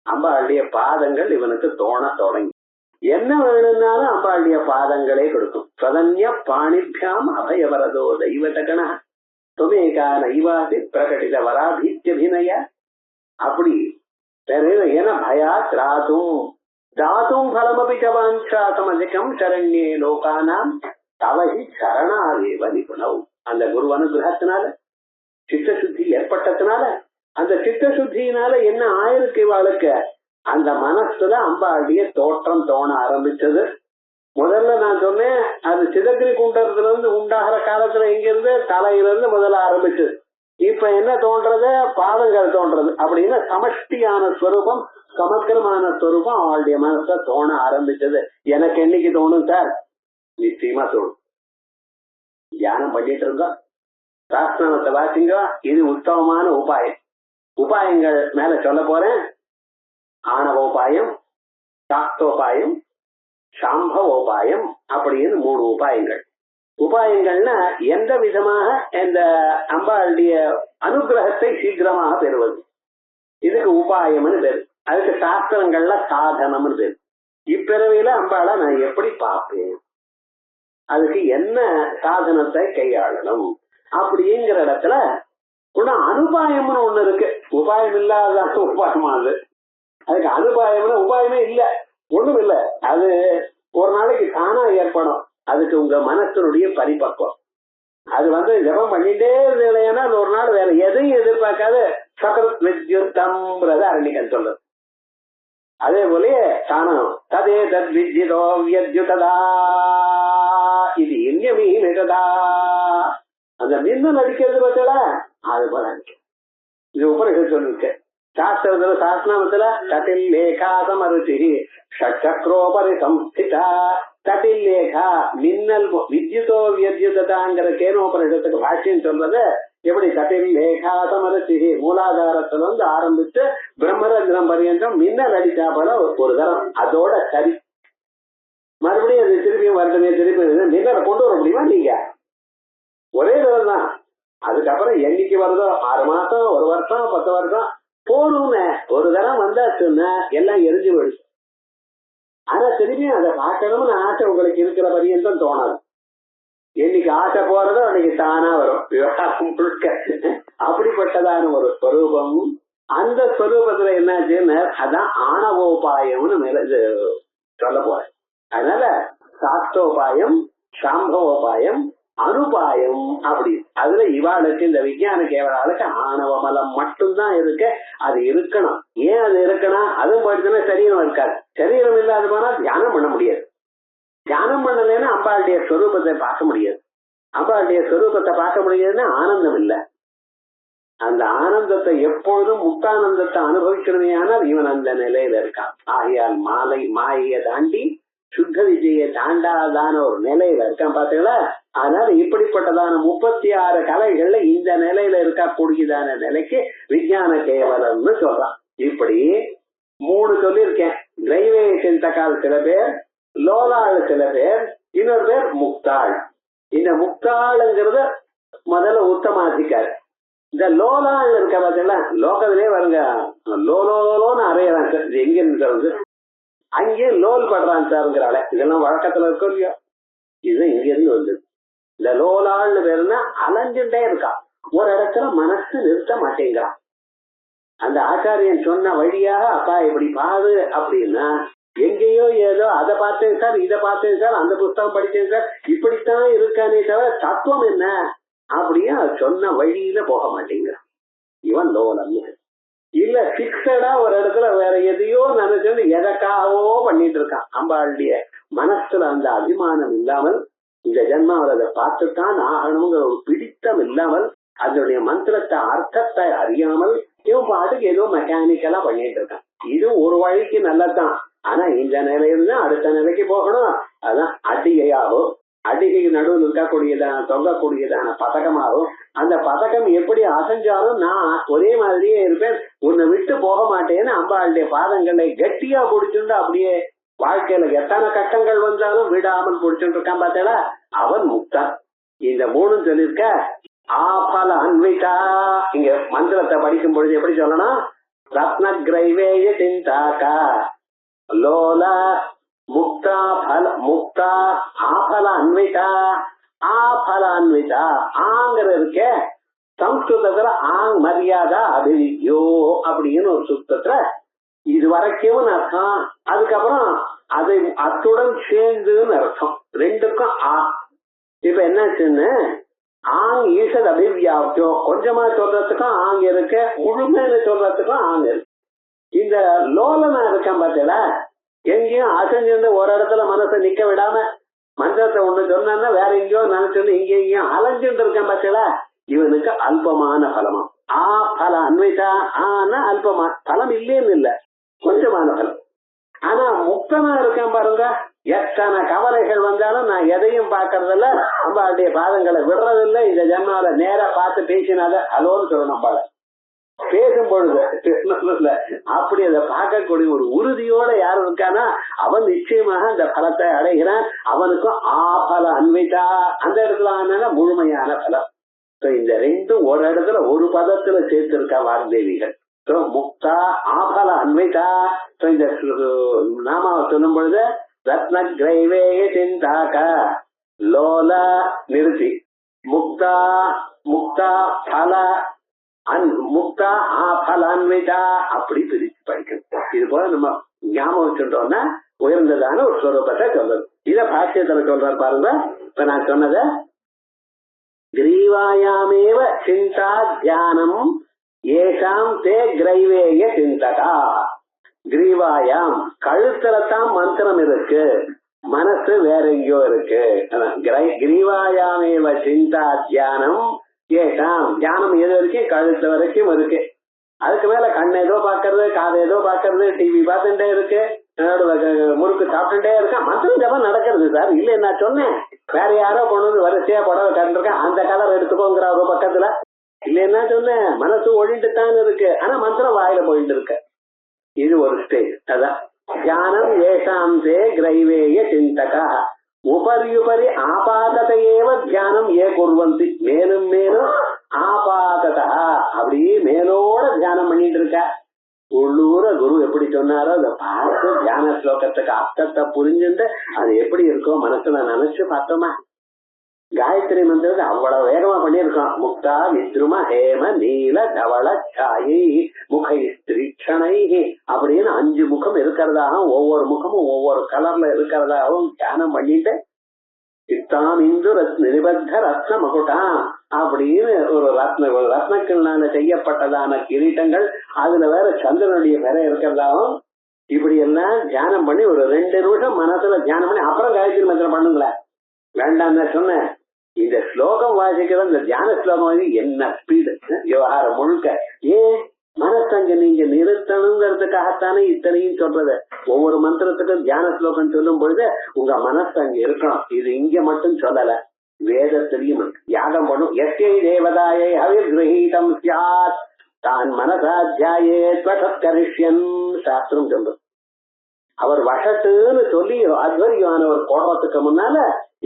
அம்பாளுடைய பாதங்கள் இவனுக்கு தோண தொடங்கி என்ன வேணும்னாலும் அம்பாளுடைய பாதங்களே கொடுக்கும். சதன்ய பாணிபியாம் அபயவரதோ தெய்வதகண துமேகா நைவாசி பிரகடித வராபீத்தியபிநய. அப்படி ஏன்னா பயா திராத்தும் தாத்தும் பலமபி சவாஞ்சாசம் அதிகம் சரண்யே லோகானாம் தவகி சரணாதேவ நிபுணவ். அந்த குரு அனுகிரகத்தினால சித்த சுத்தி ஏற்பட்டதுனால, அந்த சித்த சுத்தியினால என்ன ஆயிருக்கு இவாளுக்கு? அந்த மனசுல அம்பாளுடைய தோற்றம் தோண ஆரம்பிச்சது. முதல்ல நான் சொன்னேன், அது சிதகிரி குண்டத்துல இருந்து உண்டாகிற காலத்துல எங்க இருந்து தலையிலிருந்து முதல்ல ஆரம்பிச்சது. இப்ப என்ன தோன்றது, பாதங்கள் தோன்றது அப்படின்னு சமஷ்டியான ஸ்வரூபம், சமக்கிரமான ஸ்வரூபம் அவளுடைய மனச தோண ஆரம்பிச்சது. எனக்கு என்னைக்கு தோணும் சார்? நிச்சயமா தோணும். தியானம் பண்ணிட்டு இருந்தோம், சாஸ்திரத்தை வாசிங்க. இது உத்தமமான உபாயம். உபாயங்கள் மேல சொல்ல போறேன். ஆணவோபாயம், சாஸ்தோபாயம், சாம்பவோபாயம் அப்படின்னு 3 உபாயங்கள். உபாயங்கள்னா எந்த விதமாக இந்த அம்பாளுடைய அனுகிரகத்தை சீக்கிரமாக பெறுவது, இதுக்கு உபாயம்னு பேரு. அதுக்கு சாஸ்திரங்கள்ல சாதனம்னு பேரு. இப்பிறவையில அம்பாளை நான் எப்படி பார்ப்பேன், அதுக்கு என்ன சாதனத்தை கையாளணும் அப்படிங்கிற இடத்துல அனுபாயம்னு ஒண்ணு இருக்கு. உபாயம் இல்லாத உபாயமா அது. அதுக்கு அனுபாயம்னா உபாயமே இல்ல, ஒண்ணும் இல்ல. அது ஒரு நாளைக்கு தானா ஏற்படும். அதுக்கு உங்க மனசனுடைய பரிபக்குவம். அது ஜபம் பண்ணிட்டே இருந்தேன்னா ஒரு நாள் வேற எதையும் எதிர்பார்க்காது சகரத் வித்யுத்தம்ன்றது அரணிகன் சொல்றது. அதே போல தானம் ததே தத் வித்யுதோ வித்யுததா இது இன்யமீனதா. அந்த மின்னல் அடிக்கிறது பார்த்தல, அது போல அடிக்க. இது உபனிஷத் சொல்லிருக்கு. சாஸ்திரத்துல சாஸ்திரத்துல தட்டில் லேகா சமருச்சி ஷட்சக்ரோபரி சம்ஸ்திதா. தட்டில் லேகா மின்னல் வித்யுதோ வித்யுததாங்கிற கேனோபனிஷத்துக்கு பாஷ்யம் சொல்றது எப்படி? தட்டில் லேகா சமருச்சி மூலாதாரத்துல ஆரம்பிச்சு பிரம்மரந்திரம் பரியந்தம் மின்னல் அடிச்சா போல ஒரு தரம், அதோட சரி. மறுபடியும் அது திருப்பியும் வருடமே திருப்பி மின்னலை கொண்டு வர முடியுமா நீங்க? ஒரே தரம் தான். அதுக்கப்புறம் என்னைக்கு வருதோ 6 மாசம், 1 வருஷம், 10 வருஷம் போடுங்க. ஒரு தரம் வந்தாச்சுன்னா எல்லாம் எரிஞ்சு போயிடுச்சு. ஆனா திரும்பியும் அதை பார்க்கணும்னு ஆசை உங்களுக்கு இருக்கிற பரியந்தம் தோணாது. என்னைக்கு ஆசை போறதோ அன்னைக்கு தானா வரும் விவகாரம் முழுக்க. அப்படிப்பட்டதான ஒரு ஸ்வரூபம். அந்த ஸ்வரூபத்துல என்னாச்சுன்னு அதான் ஆணவோபாயம்னு மேல சொல்ல போறேன். அதனால சாஸ்தோபாயம், சாம்பவோபாயம், அனுபாயம் அப்படி. அதுல இவாளுக்கு இந்த விஞ்ஞான கேவலாளுக்கு ஆணவ மலம் மட்டும்தான் இருக்கு. அது இருக்கணும். ஏன் அது இருக்கணும்? அதுவும் போயிடுச்சுன்னா சரீரம் இருக்காது. சரீரம் இல்லாத போனா தியானம் பண்ண முடியாது. தியானம் பண்ணலைன்னா அம்பாளுடைய ஸ்வரூபத்தை பார்க்க முடியாது. அம்பாளுடைய ஸ்வரூபத்தை பார்க்க முடியாதுன்னா ஆனந்தம் இல்லை. அந்த ஆனந்தத்தை எப்பொழுதும் முக்தானந்தத்தை அனுபவிக்கணுமே. ஆனால் இவன் அந்த நிலையில இருக்கான். ஆகையால் மாயை தாண்டி சுத்த விஜயை தாண்டாதான ஒரு நிலையில இருக்கான் பாத்தீங்களா. அதனால இப்படிப்பட்டதான 36 கலைகள்ல இந்த நிலையில இருக்கக்கூடியதான நிலைக்கு விஞ்ஞான கேவலம்னு சொல்றான். இப்படி 3 சொல்லியிருக்கேன். கிரைவே சிந்தகால் சில பேர், லோலாள் சில பேர், இன்னொரு பேர் முக்தாள். இந்த முக்தாளுங்கிறத முதல்ல உத்தமாதிக்காரு. இந்த லோலாள் இருக்க பாத்தீங்களா, லோகத்திலே வருங்க லோலோலோன்னு அறையறான் சார். இது எங்க இருந்து அங்கே லோல் படுறான் சார்ங்கிறாள. இதெல்லாம் வழக்கத்துல இருக்கும் இல்லையா? இது இங்க இருந்து வந்து இந்த லோலாள்னு பேருன்னா அலைஞ்சுட்டே இருக்கா. ஒரு இடத்துல மனசு நிறுத்த மாட்டேங்கிறான். அந்த ஆச்சாரியன் சொன்ன வழியாக அப்பா இப்படி பாரு அப்படின்னா எங்கேயோ ஏதோ அதை பார்த்தேன் சார், இதை பார்த்தேன் சார், அந்த புஸ்தகம் படிச்சேன் சார், இப்படித்தான் இருக்கானே தவிர தத்துவம் என்ன அப்படியே சொன்ன வழியில போக மாட்டேங்கிறான். இவன் லோலம் இல்ல, பிக்சடா ஒரு இடத்துல வேற எதையோ நினைச்சு எதற்காகவோ பண்ணிட்டு இருக்கான். அம்பாளுடைய மனசுல அந்த அபிமானம் இல்லாமல், இந்த ஜென்மாவில் அதை பார்த்துத்தான் ஆகணுங்கிற ஒரு பிடித்தம் இல்லாமல், அதனுடைய மந்திரத்தை அர்த்தத்தை அறியாமல் இவன் பாட்டுக்கு ஏதோ மெக்கானிக்கலா பண்ணிட்டு இருக்கான். இது ஒரு வழிக்கு நல்லதான். ஆனா இந்த நிலையில அடுத்த நிலைக்கு போகணும். அதான் அடிகையாகும். அடிகைக்கு நடுவில் இருக்கக்கூடியதான தொங்கக்கூடியதான பதக்கமாகும். அந்த பதக்கம் எப்படி அசைஞ்சாலும் நான் ஒரே மாதிரியே இருப்பேன், உன்னை விட்டு போக மாட்டேன்னு அம்பாளுடைய பாதங்களை கட்டியா பிடிச்சுண்டு அப்படியே வாழ்க்கையில எத்தனை கட்டங்கள் வந்தாலும் விடாமல் பிடிச்சுட்டு இருக்கான் பார்த்தா அவன் முக்தான். இந்த 3 சொல்லியிருக்க. ஆபல அன்விதா. இங்க மந்திரத்தை படிக்கும் பொழுது எப்படி சொல்லணும்? ரத்ன கிரைவேய சிந்தாக்கா லோல முக்தா பல முக்தா ஆபல அன்விதா. ஆபல அன்விதா ஆங்கிற இருக்க சம்ஸ்கிருதத்துல ஆங் மரியாதா அபிவித்யோ அப்படின்னு ஒரு சுத்தத்துல இது வரைக்கும் அர்த்தம். அதுக்கப்புறம் அதை அத்துடன் சேர்ந்துன்னு அர்த்தம். 2க்கும் ஆ. இப்ப என்னாச்சுன்னு ஆங் ஈசத் அபிவியாப்தியோ கொஞ்சமா சொல்றதுக்கும் ஆங் இருக்கு, முழுமையில சொல்றதுக்கும் ஆங் இருக்கு. இந்த லோலனா இருக்கான் பார்த்தல, எங்கேயும் அசைஞ்சிருந்து ஒரு இடத்துல மனசை நிக்க விடாம மந்திரத்தை ஒண்ணு சொன்னா வேற எங்கேயோ நினைச்சுன்னு இங்கேயும் அலைஞ்சுட்டு இருக்கான் பார்த்தல, இவனுக்கு அல்பமான பலமா. ஆ பல அன்வைதா ஆனா அல்பமான பலம் இல்லைன்னு இல்ல, கொஞ்சமான பலம். ஆனா முக்தமா இருக்கேன் பாருங்க, எத்தனை கவலைகள் வந்தாலும் நான் எதையும் பாக்குறதில்ல, அம்பாளுடைய பாதங்களை விடுறதில்லை. இந்த ஜென்மாவில நேரா பார்த்து பேசினால அலோன்னு சொல்லணும். அம்பாளை பேசும் பொழுது அப்படி அதை பார்க்கக்கூடிய ஒரு உறுதியோட யாரும் இருக்கானா அவன் நிச்சயமாக அந்த பலத்தை அடைகிறான். அவனுக்கும் ஆபல அன்வைதா, அந்த இடத்துல ஆனா முழுமையான பலம். இந்த ரெண்டும் ஒரு இடத்துல ஒரு பதத்துல சேர்த்திருக்கா வாக்தேவிகள். முக்தா ஆபல அன்வைதா. இந்த நாமாவை சொல்லும் பொழுது ரத்ன கிரைவேய சிந்தாக்க லோல நிறுத்தி முக்தா முக்தா பல முக்தா ஆபலான்விதா அப்படி பிரிச்சு படிக்கணும். இது போல நம்ம ஞாபகம் வச்சுட்டோம்னா உயர்ந்ததான ஒரு ஸ்வரூபத்தை சொல்றது. இத பாஷ்யத்துல சொல்றாரு பாருங்க. இப்ப நான் சொன்னத கிரீவாயாமேவ சிந்தா தியானம் ஏஷாம் தே கிரைவேய சிந்தகா. கிரீவாயாம் கழுத்துலதான் மந்திரம் இருக்கு, மனசு வேற எங்கேயோ இருக்கு. கிரீவாயாமேவ சிந்தா தியானம் ஏஷாம், தியானம் எது வரைக்கும் கழுத்து வரைக்கும் இருக்கு. அதுக்கு மேல கண் ஏதோ பாக்குறது, காது ஏதோ பாக்குறது, டிவி பார்த்துட்டே இருக்கு, முறுக்கு சாப்பிட்டுட்டே இருக்கா, மந்திரம் ஜபம் நடக்கிறது சார். இல்ல நான் சொன்னேன் வேற யாரோ பொண்ணு வரிசையா புடவை கண்டிருக்கேன், அந்த கலர் எடுத்துக்கோங்கிற ஒரு பக்கத்துல. இல்லைன்னா சொன்னேன் மனசு ஒழிட்டு தான் இருக்கு, ஆனா மந்திரம் வாயில போயிட்டு இருக்கு. இது ஒரு ஸ்டேஜ். அதான் தியானம் ஏஷாம் தே கிரைவேய சிந்தகா உபரியுபரி ஆபாதத்தையேவ தியானம் ஏ குர்வந்தி. மேலும் மேலும் ஆபாததா அப்படியே மேலோட தியானம் பண்ணிட்டு இருக்க. உள்ளூர குரு எப்படி சொன்னாரோ அதை பார்த்து தியான ஸ்லோகத்துக்கு அர்த்தத்தை புரிஞ்சுட்டு அது எப்படி இருக்கோ மனசுல நினைச்சு பார்த்தோமா. காயத்ரி மந்திரத்தை அவ்வளவு வேகமா பண்ணியிருக்கோம். முக்தா வித்ரும ஹேம நீல தவள சாயை முகை ஸ்திரீட்சணை அப்படின்னு 5 முகம் இருக்கிறதாகவும் ஒவ்வொரு முகமும் ஒவ்வொரு கலர்ல இருக்கிறதாகவும் தியானம் பண்ணிட்டு சித்தாம் இந்து நிபத்த ரத்ன மகுட்டாம் அப்படின்னு ஒரு ரத்னக்கல்னால செய்யப்பட்டதான கிரீட்டங்கள், அதுல வேற சந்திரனுடைய வேற இருக்கிறதாகவும் இப்படி எல்லாம் தியானம் பண்ணி ஒரு 2 நிமிஷம் மனசுல தியானம் பண்ணி அப்புறம் காயத்ரி மந்திரம் பண்ணுங்களேன். வேண்டாம் சொன்ன இந்த ஸ்லோகம் வாசிக்கிற இந்த தியான ஸ்லோகம் என்ன ஸ்பீடு விவகாரம் முழுக்க. ஏன் மனசங்க நீங்க நிறுத்தணுங்கிறதுக்காகத்தானே இத்தனையும் சொல்றது. ஒவ்வொரு மந்திரத்துக்கும் தியான ஸ்லோகம் சொல்லும் பொழுது உங்க மனசு அங்க இருக்கணும். இது இங்க மட்டும் சொல்லல, வேதத்திலையும் யாகம் பண்ணும். எஸ்கை தேவதாயை அவிர் கிரகீதம் சியாத் தான் மனசாத்தியாயே கரிஷ்யன் சாஸ்திரம் சொல்றது. அவர் வசட்டுன்னு சொல்லி அத்வரியானவர் போடுறதுக்கு முன்னால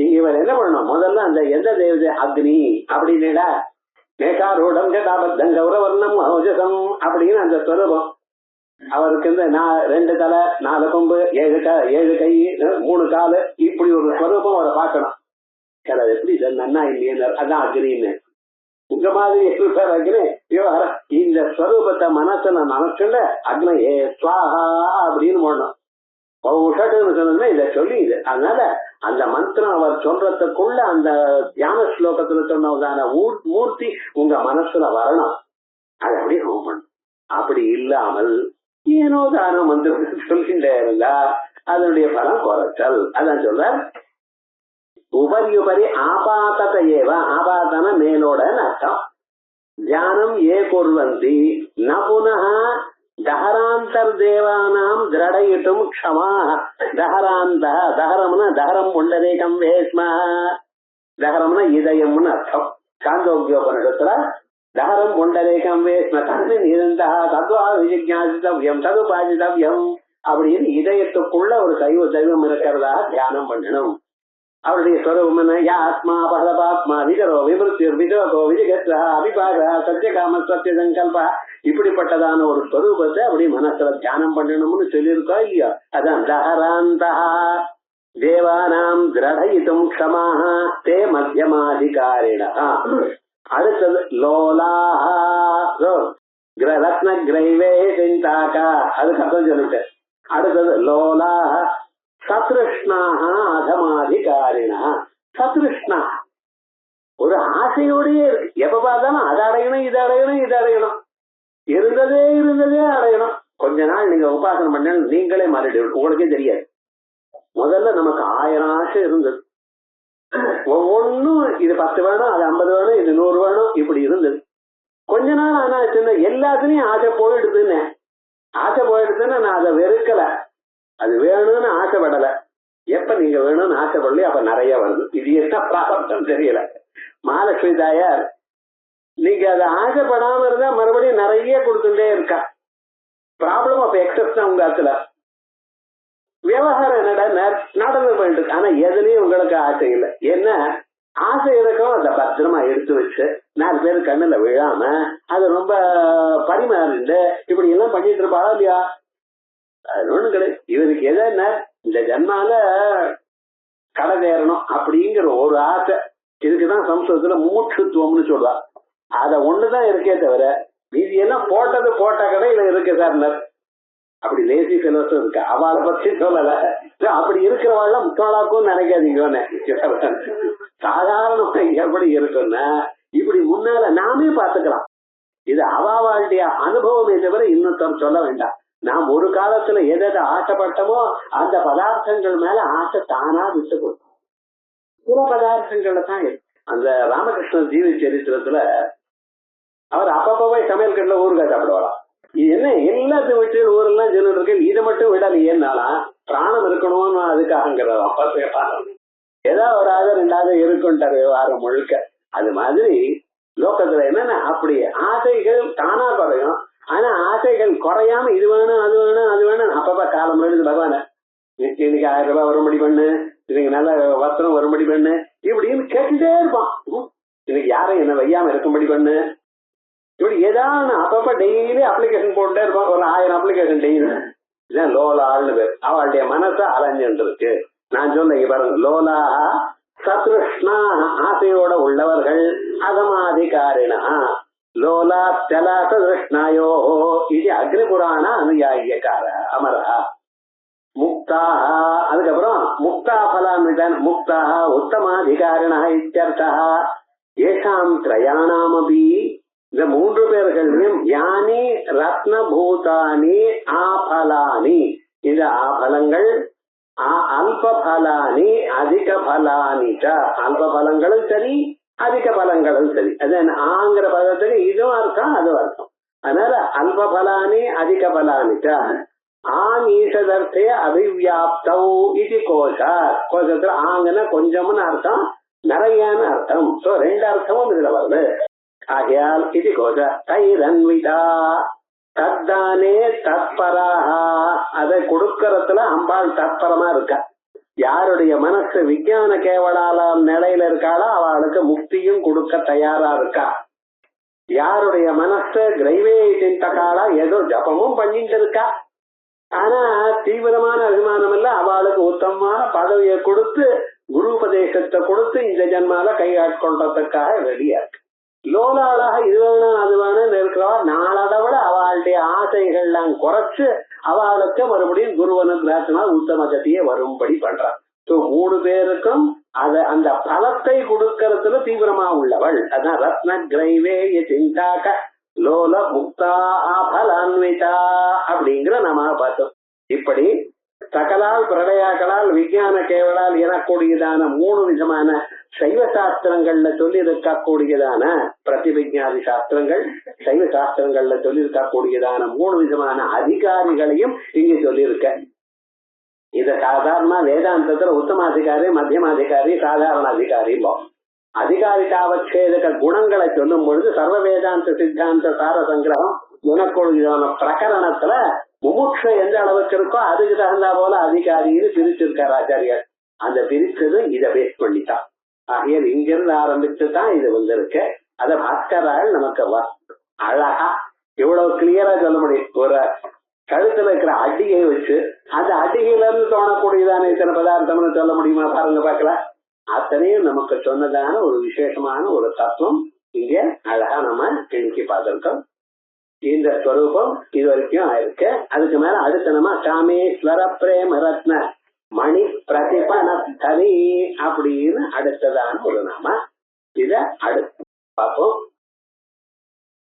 இங்க இவர் என்ன பண்ணணும், முதல்ல அந்த எந்த தேவதை அக்னி அப்படின்னுடா மேகாரூடம் ஜடாபத்தம் கௌரவர்ணம் மௌஜசம் அப்படின்னு அந்த ஸ்வரூபம். அவருக்கு இந்த 2 தலை 4 கொம்பு 7 கை 3 காலு இப்படி ஒரு ஸ்வரூபம் அவரை பார்க்கணும். அது எப்படி நன்னா இல்லையே, அதான் அக்னின்னு. உங்க மாதிரி அக்னி விவகாரம் இந்த ஸ்வரூபத்தை மனசுல நினைச்சுல அக்னி ஏ ஸ்வாஹா அப்படின்னு போடணும். உஷட்டுன்னு சொன்னதுமே இதை சொல்லி இது. அதனால அந்த மந்திரம் அவர் சொல்றதுக்குள்ள அந்த தியான ஸ்லோகத்துல சொன்னதான மூர்த்தி உங்க மனசுல வரணும். அது அப்படியே ஹோம் பண்ணும். அப்படி இல்லாமல் ஏனோ தானோ மந்திரத்தை சொல்லிட்டே இருந்தா அதனுடைய பலம் குறைச்சல். அதான் சொல்ற உபரியுபரி ஆபாதத்தையேவ, ஆபாதன மேலோட அர்த்தம். தியானம் ஏ குர்வந்தி ந புனः தஹராந்தர் தேவானாம் திரடயிட்டும் க்ஷமா. தஹராந்த தஹரம்னா தஹரம் புண்டரீகம் வேஸ்மா, தஹரம்னா இதயம்னு அர்த்தம். சாந்தோக்கியோபனிஷத்துல தஹரம் புண்டரீகம் வேஸ்ம தன்னின் இருந்தா தத்வா விஜிஞாசித்தவ்யம் ததுபாசித்தவ்யம் அப்படின்னு இதயத்துக்குள்ள ஒரு தெய்வம் இருக்கிறதா தியானம் பண்ணணும். அவருடைய ஸ்வரூபம் ஆத்மா பரபாத்மா விகரோ விமிருத்திர் விஜோகோ விஜகத்ரா அபிபாக சத்தியகாம சத்திய சங்கல்பா இப்படிப்பட்டதான ஒரு ஸ்வரூபத்தை அப்படி மனசுல தியானம் பண்ணணும்னு சொல்லியிருக்கா இல்லையா. அதான் தஹராந்தா தேவானாம் திரடயிதும் க்ஷமாக தே மத்தியமாதிகாரிணா. அடுத்தது லோலாஹா ரத்ன கிரைவே சிந்தாக்கா, அதுக்கு அர்த்தம் சொல்லிட்டு அடுத்தது லோலாஹ சத்ருஷ்ணாக அதமாதிகாரிணா. சத்ருஷ்ணா ஒரு ஆசையோடயே இருக்கு, எப்ப பார்த்தாலும் அதை அடையணும் இது அடையணும் இது அடையணும், இருந்ததே அடையணும். கொஞ்ச நாள் நீங்க உபாசனை பண்ண நீங்களே மாறிடுவீங்க, உங்களுக்கே தெரியாது. முதல்ல நமக்கு 1000 ஆசை இருந்தது, ஒவ்வொன்னும் இது 10 வேணும், அது 50 வேணும், இது 100 வேணும், இப்படி இருந்தது. கொஞ்ச நாள் ஆனா சின்ன எல்லாத்துலயும் ஆசை போயிடுதுன்னு நான் அதை வெறுக்கல, அது வேணும்னு ஆசைப்படல. எப்ப நீங்க வேணும்னு ஆசைப்படலையோ அப்ப நிறைய வருது. இது என்ன பிராப்தம் தெரியல. மகாலட்சுமி தாயார் நீங்க அதை ஆசைப்படாம இருந்தா மறுபடியும் நிறைய கொடுத்துட்டே இருக்கா. ப்ராப்ளம் ஆஃப் எக்ஸஸ் தான் உங்க ஆத்துல. விவகாரம் என்னடா நடந்து போயிட்டு இருக்கு. ஆனா எதுலயும் உங்களுக்கு ஆசை இல்லை. என்ன ஆசை இருக்கும், அதை பத்திரமா எடுத்து வச்சு 4 பேர் கண்ணுல விழாம அது ரொம்ப பரிமாறிண்டு இப்படி எல்லாம் பண்ணிட்டு இருப்பாளா இல்லையா? அது ஒண்ணு கிடையாது. இவருக்கு எதுன்னா இந்த ஜன்மால கடை தேரணும் அப்படிங்கிற ஒரு ஆசை. இதுக்குதான் சம்ஸ்கிருதத்துல மூச்சுத்துவம்னு சொல்லுவா. அத ஒண்ணுதான் இருக்கே தவிர மீதி எல்லாம் போட்ட கடையில இருக்கு சார். அப்படி லேசி ஃபெலோஸும் இருக்கு. அவளை பத்தி சொல்லல. அப்படி இருக்கிறவாள்லாம் முட்டாளாக்கும் நினைக்காதீங்கன்னு. சாதாரணமா எப்படி இருக்குன்னா இப்படி முன்னால நாமே பார்த்துக்கலாம். இது அவாவாளுடைய அனுபவமே தவிர இன்னொருத்தர் சொல்ல வேண்டாம். நாம் ஒரு காலத்துல எதை ஆசைப்பட்டமோ அந்த பதார்த்தங்கள் மேல ஆசை தானா விட்டு கொடுக்கும். சில பதார்த்தங்கள்ல தான் இருக்கு. அந்த ராமகிருஷ்ணன் ஜீவி சரித்திரத்துல அவர் அப்பப்பவே சமையல் கட்டில ஊருக்கா சாப்பிடுவாராம். இது என்ன எல்லாத்தையும் விட்டு ஊரெல்லாம் சொல்லிட்டு இருக்கு, இதை மட்டும் விடலையேனாலாம் பிராணம் இருக்கணும்னு அதுக்காக ஏதாவது ஒரு ஆக 2வது இருக்குன்ட்டார் விவகாரம் முழுக்க. அது மாதிரி லோகத்துல என்னன்னா அப்படி ஆசைகள் தானா குறையும். ஆனா ஆசைகள் குறையாம இது வேணும் அது வேணும் அது வேணும் அப்பப்ப காலம் எழுது பகவான இன்னைக்கு 1000 ரூபாய் வரும்படி பண்ணு, இன்னைக்கு நல்ல வஸ்திரம் வரும்படி பண்ணு இப்படின்னு கேட்டுட்டே இருப்பான். இன்னைக்கு யாரும் என்ன வையாம இருக்கும்படி பண்ணு இப்படி ஏதாவது அப்பப்ப டெய்லி அப்ளிகேஷன் போட்டுட்டே இருப்பான். ஒரு 1000 அப்ளிகேஷன் டெய்லி. இதான் லோலா ஆள்னு பேர். அவளுடைய மனசை அலைஞ்சுட்டு இருக்கு. நான் சொல்ல பாருங்க, லோலா சத்ருஷ்ணா ஆசையோட உள்ளவர்கள் அதமாதிகாரினா லோலா தலாச திருஷ்ணாயோ இது அக்னிபுராண அனுயாயக்கார அமரா முக்தா. அதுக்கப்புறம் முக்தா பலான்விதன் முக்தா உத்தமாதிகாரினா இத்தியர்த்தா. ஏஷாம் திரயாணாமபி இந்த 3 பேர்களையும் யானி ரத்னபூதானி ஆபலானி, இந்த ஆபலங்கள் அல்ப பலானி அதிக பலானி. அல்ப பலங்களும் சரி அதிக பலங்களும் சரி. அது ஆங்கிற பதத்துக்கு இதுவும் அர்த்தம் அதுவும் அர்த்தம். அதனால அல்ப பலானி அதிக பலானி ஆனீஷதர்த்தே அபிவியாப்தௌ இது கோஷத்துல ஆங்கன்னா கொஞ்சம்னு அர்த்தம், நிறையான்னு அர்த்தம். சோ 2 அர்த்தமும் இதுல வருது. ஆகையால் இது கோஷ தைரன்விதா தத்தானே தத்பராக, அதை கொடுக்கறதுல அம்பாள் தத்பரமா இருக்கா. யாருடைய மனசு விஞ்ஞான கேவலால நிலையில இருக்காளோ அவளுக்கு முக்தியும் கொடுக்க தயாரா இருக்கா. யாருடைய மனசு கிரைவேட்டின் தக்காளா ஏதோ ஜபமும் பண்ணிட்டு இருக்கா, ஆனா தீவிரமான அபிமானம் இல்ல, அவளுக்கு உத்தமமான பதவியை கொடுத்து குரு உபதேசத்தை கொடுத்து இந்த ஜன்மால கையாட்கொண்டதுக்காக ரெடியா இருக்கு. லோலாளாக இது வேணும் அது வேணும்னு இருக்கிறவா நாளதவிட அவளுடைய ஆசைகள்லாம் குறைச்சு அவளுக்கு மறுபடியும் குருவனுகிரகத்தினா உத்தம கதியை வரும்படி பண்றான். 3 பேருக்கும் அந்த பலத்தை கொடுக்கறதுல தீவிரமா உள்ளவள். அதான் ரத்ன கிரைவே சிந்தாக்க லோல முக்தா பலான்விதா அப்படிங்கிற நாம பார்த்தோம். இப்படி சகலால் பிரளயாக்களால் விஞ்ஞான கேவலால் எனக்கூடியதான 3 விதமான சைவ சாஸ்திரங்கள்ல சொல்லி இருக்கக்கூடியதான பிரதிவிஞ்ஞாதி சாஸ்திரங்கள், சைவ சாஸ்திரங்கள்ல சொல்லி இருக்கக்கூடியதான 3 விதமான அதிகாரிகளையும் இங்க சொல்லியிருக்க. இத சாதாரண வேதாந்தத்துல உத்தமாதிகாரி, மத்தியமாதிகாரி, சாதாரண அதிகாரி. அதிகாரிகாவச்சேதக குணங்களை சொல்லும் பொழுது சர்வ வேதாந்த சித்தாந்த சார சங்கிரகம் எனக்கூடியதான பிரகரணத்துல முமுட்சை எந்த அளவுக்கு இருக்கோ அதுக்கு தகுந்தா போல அதிகாரின்னு பிரிச்சிருக்கார் ஆச்சாரியார். அந்த பிரிச்சது இதை பேஸ் பண்ணித்தான். ஆகையால் இங்கிருந்து ஆரம்பிச்சுதான் இது வந்திருக்கு. அத பாஸ்கரால் நமக்கு அழகா இவ்வளவு கிளியரா சொல்ல முடியும். ஒரு கழுத்துல இருக்கிற அடியை வச்சு அந்த அடிகையில இருந்து தோணக்கூடியதான இத்தனை பதார்த்தம்னு சொல்ல முடியுமா? பாருங்க பார்க்கலாம். அத்தனையும் நமக்கு சொன்னதான ஒரு விசேஷமான ஒரு தத்துவம் இங்க அழகா நம்ம இன்னைக்கு பார்த்திருக்கோம். இந்த ஸ்வரூபம் இது வரைக்கும் ஆயிருக்கு. அதுக்கு மேல அடுத்த நம்ம காமேஸ்வர பிரேம ரத்ன மணி பிரதிபனி அப்படின்னு அடுத்ததான ஒரு நாம இத அடுத்து பார்ப்போம்.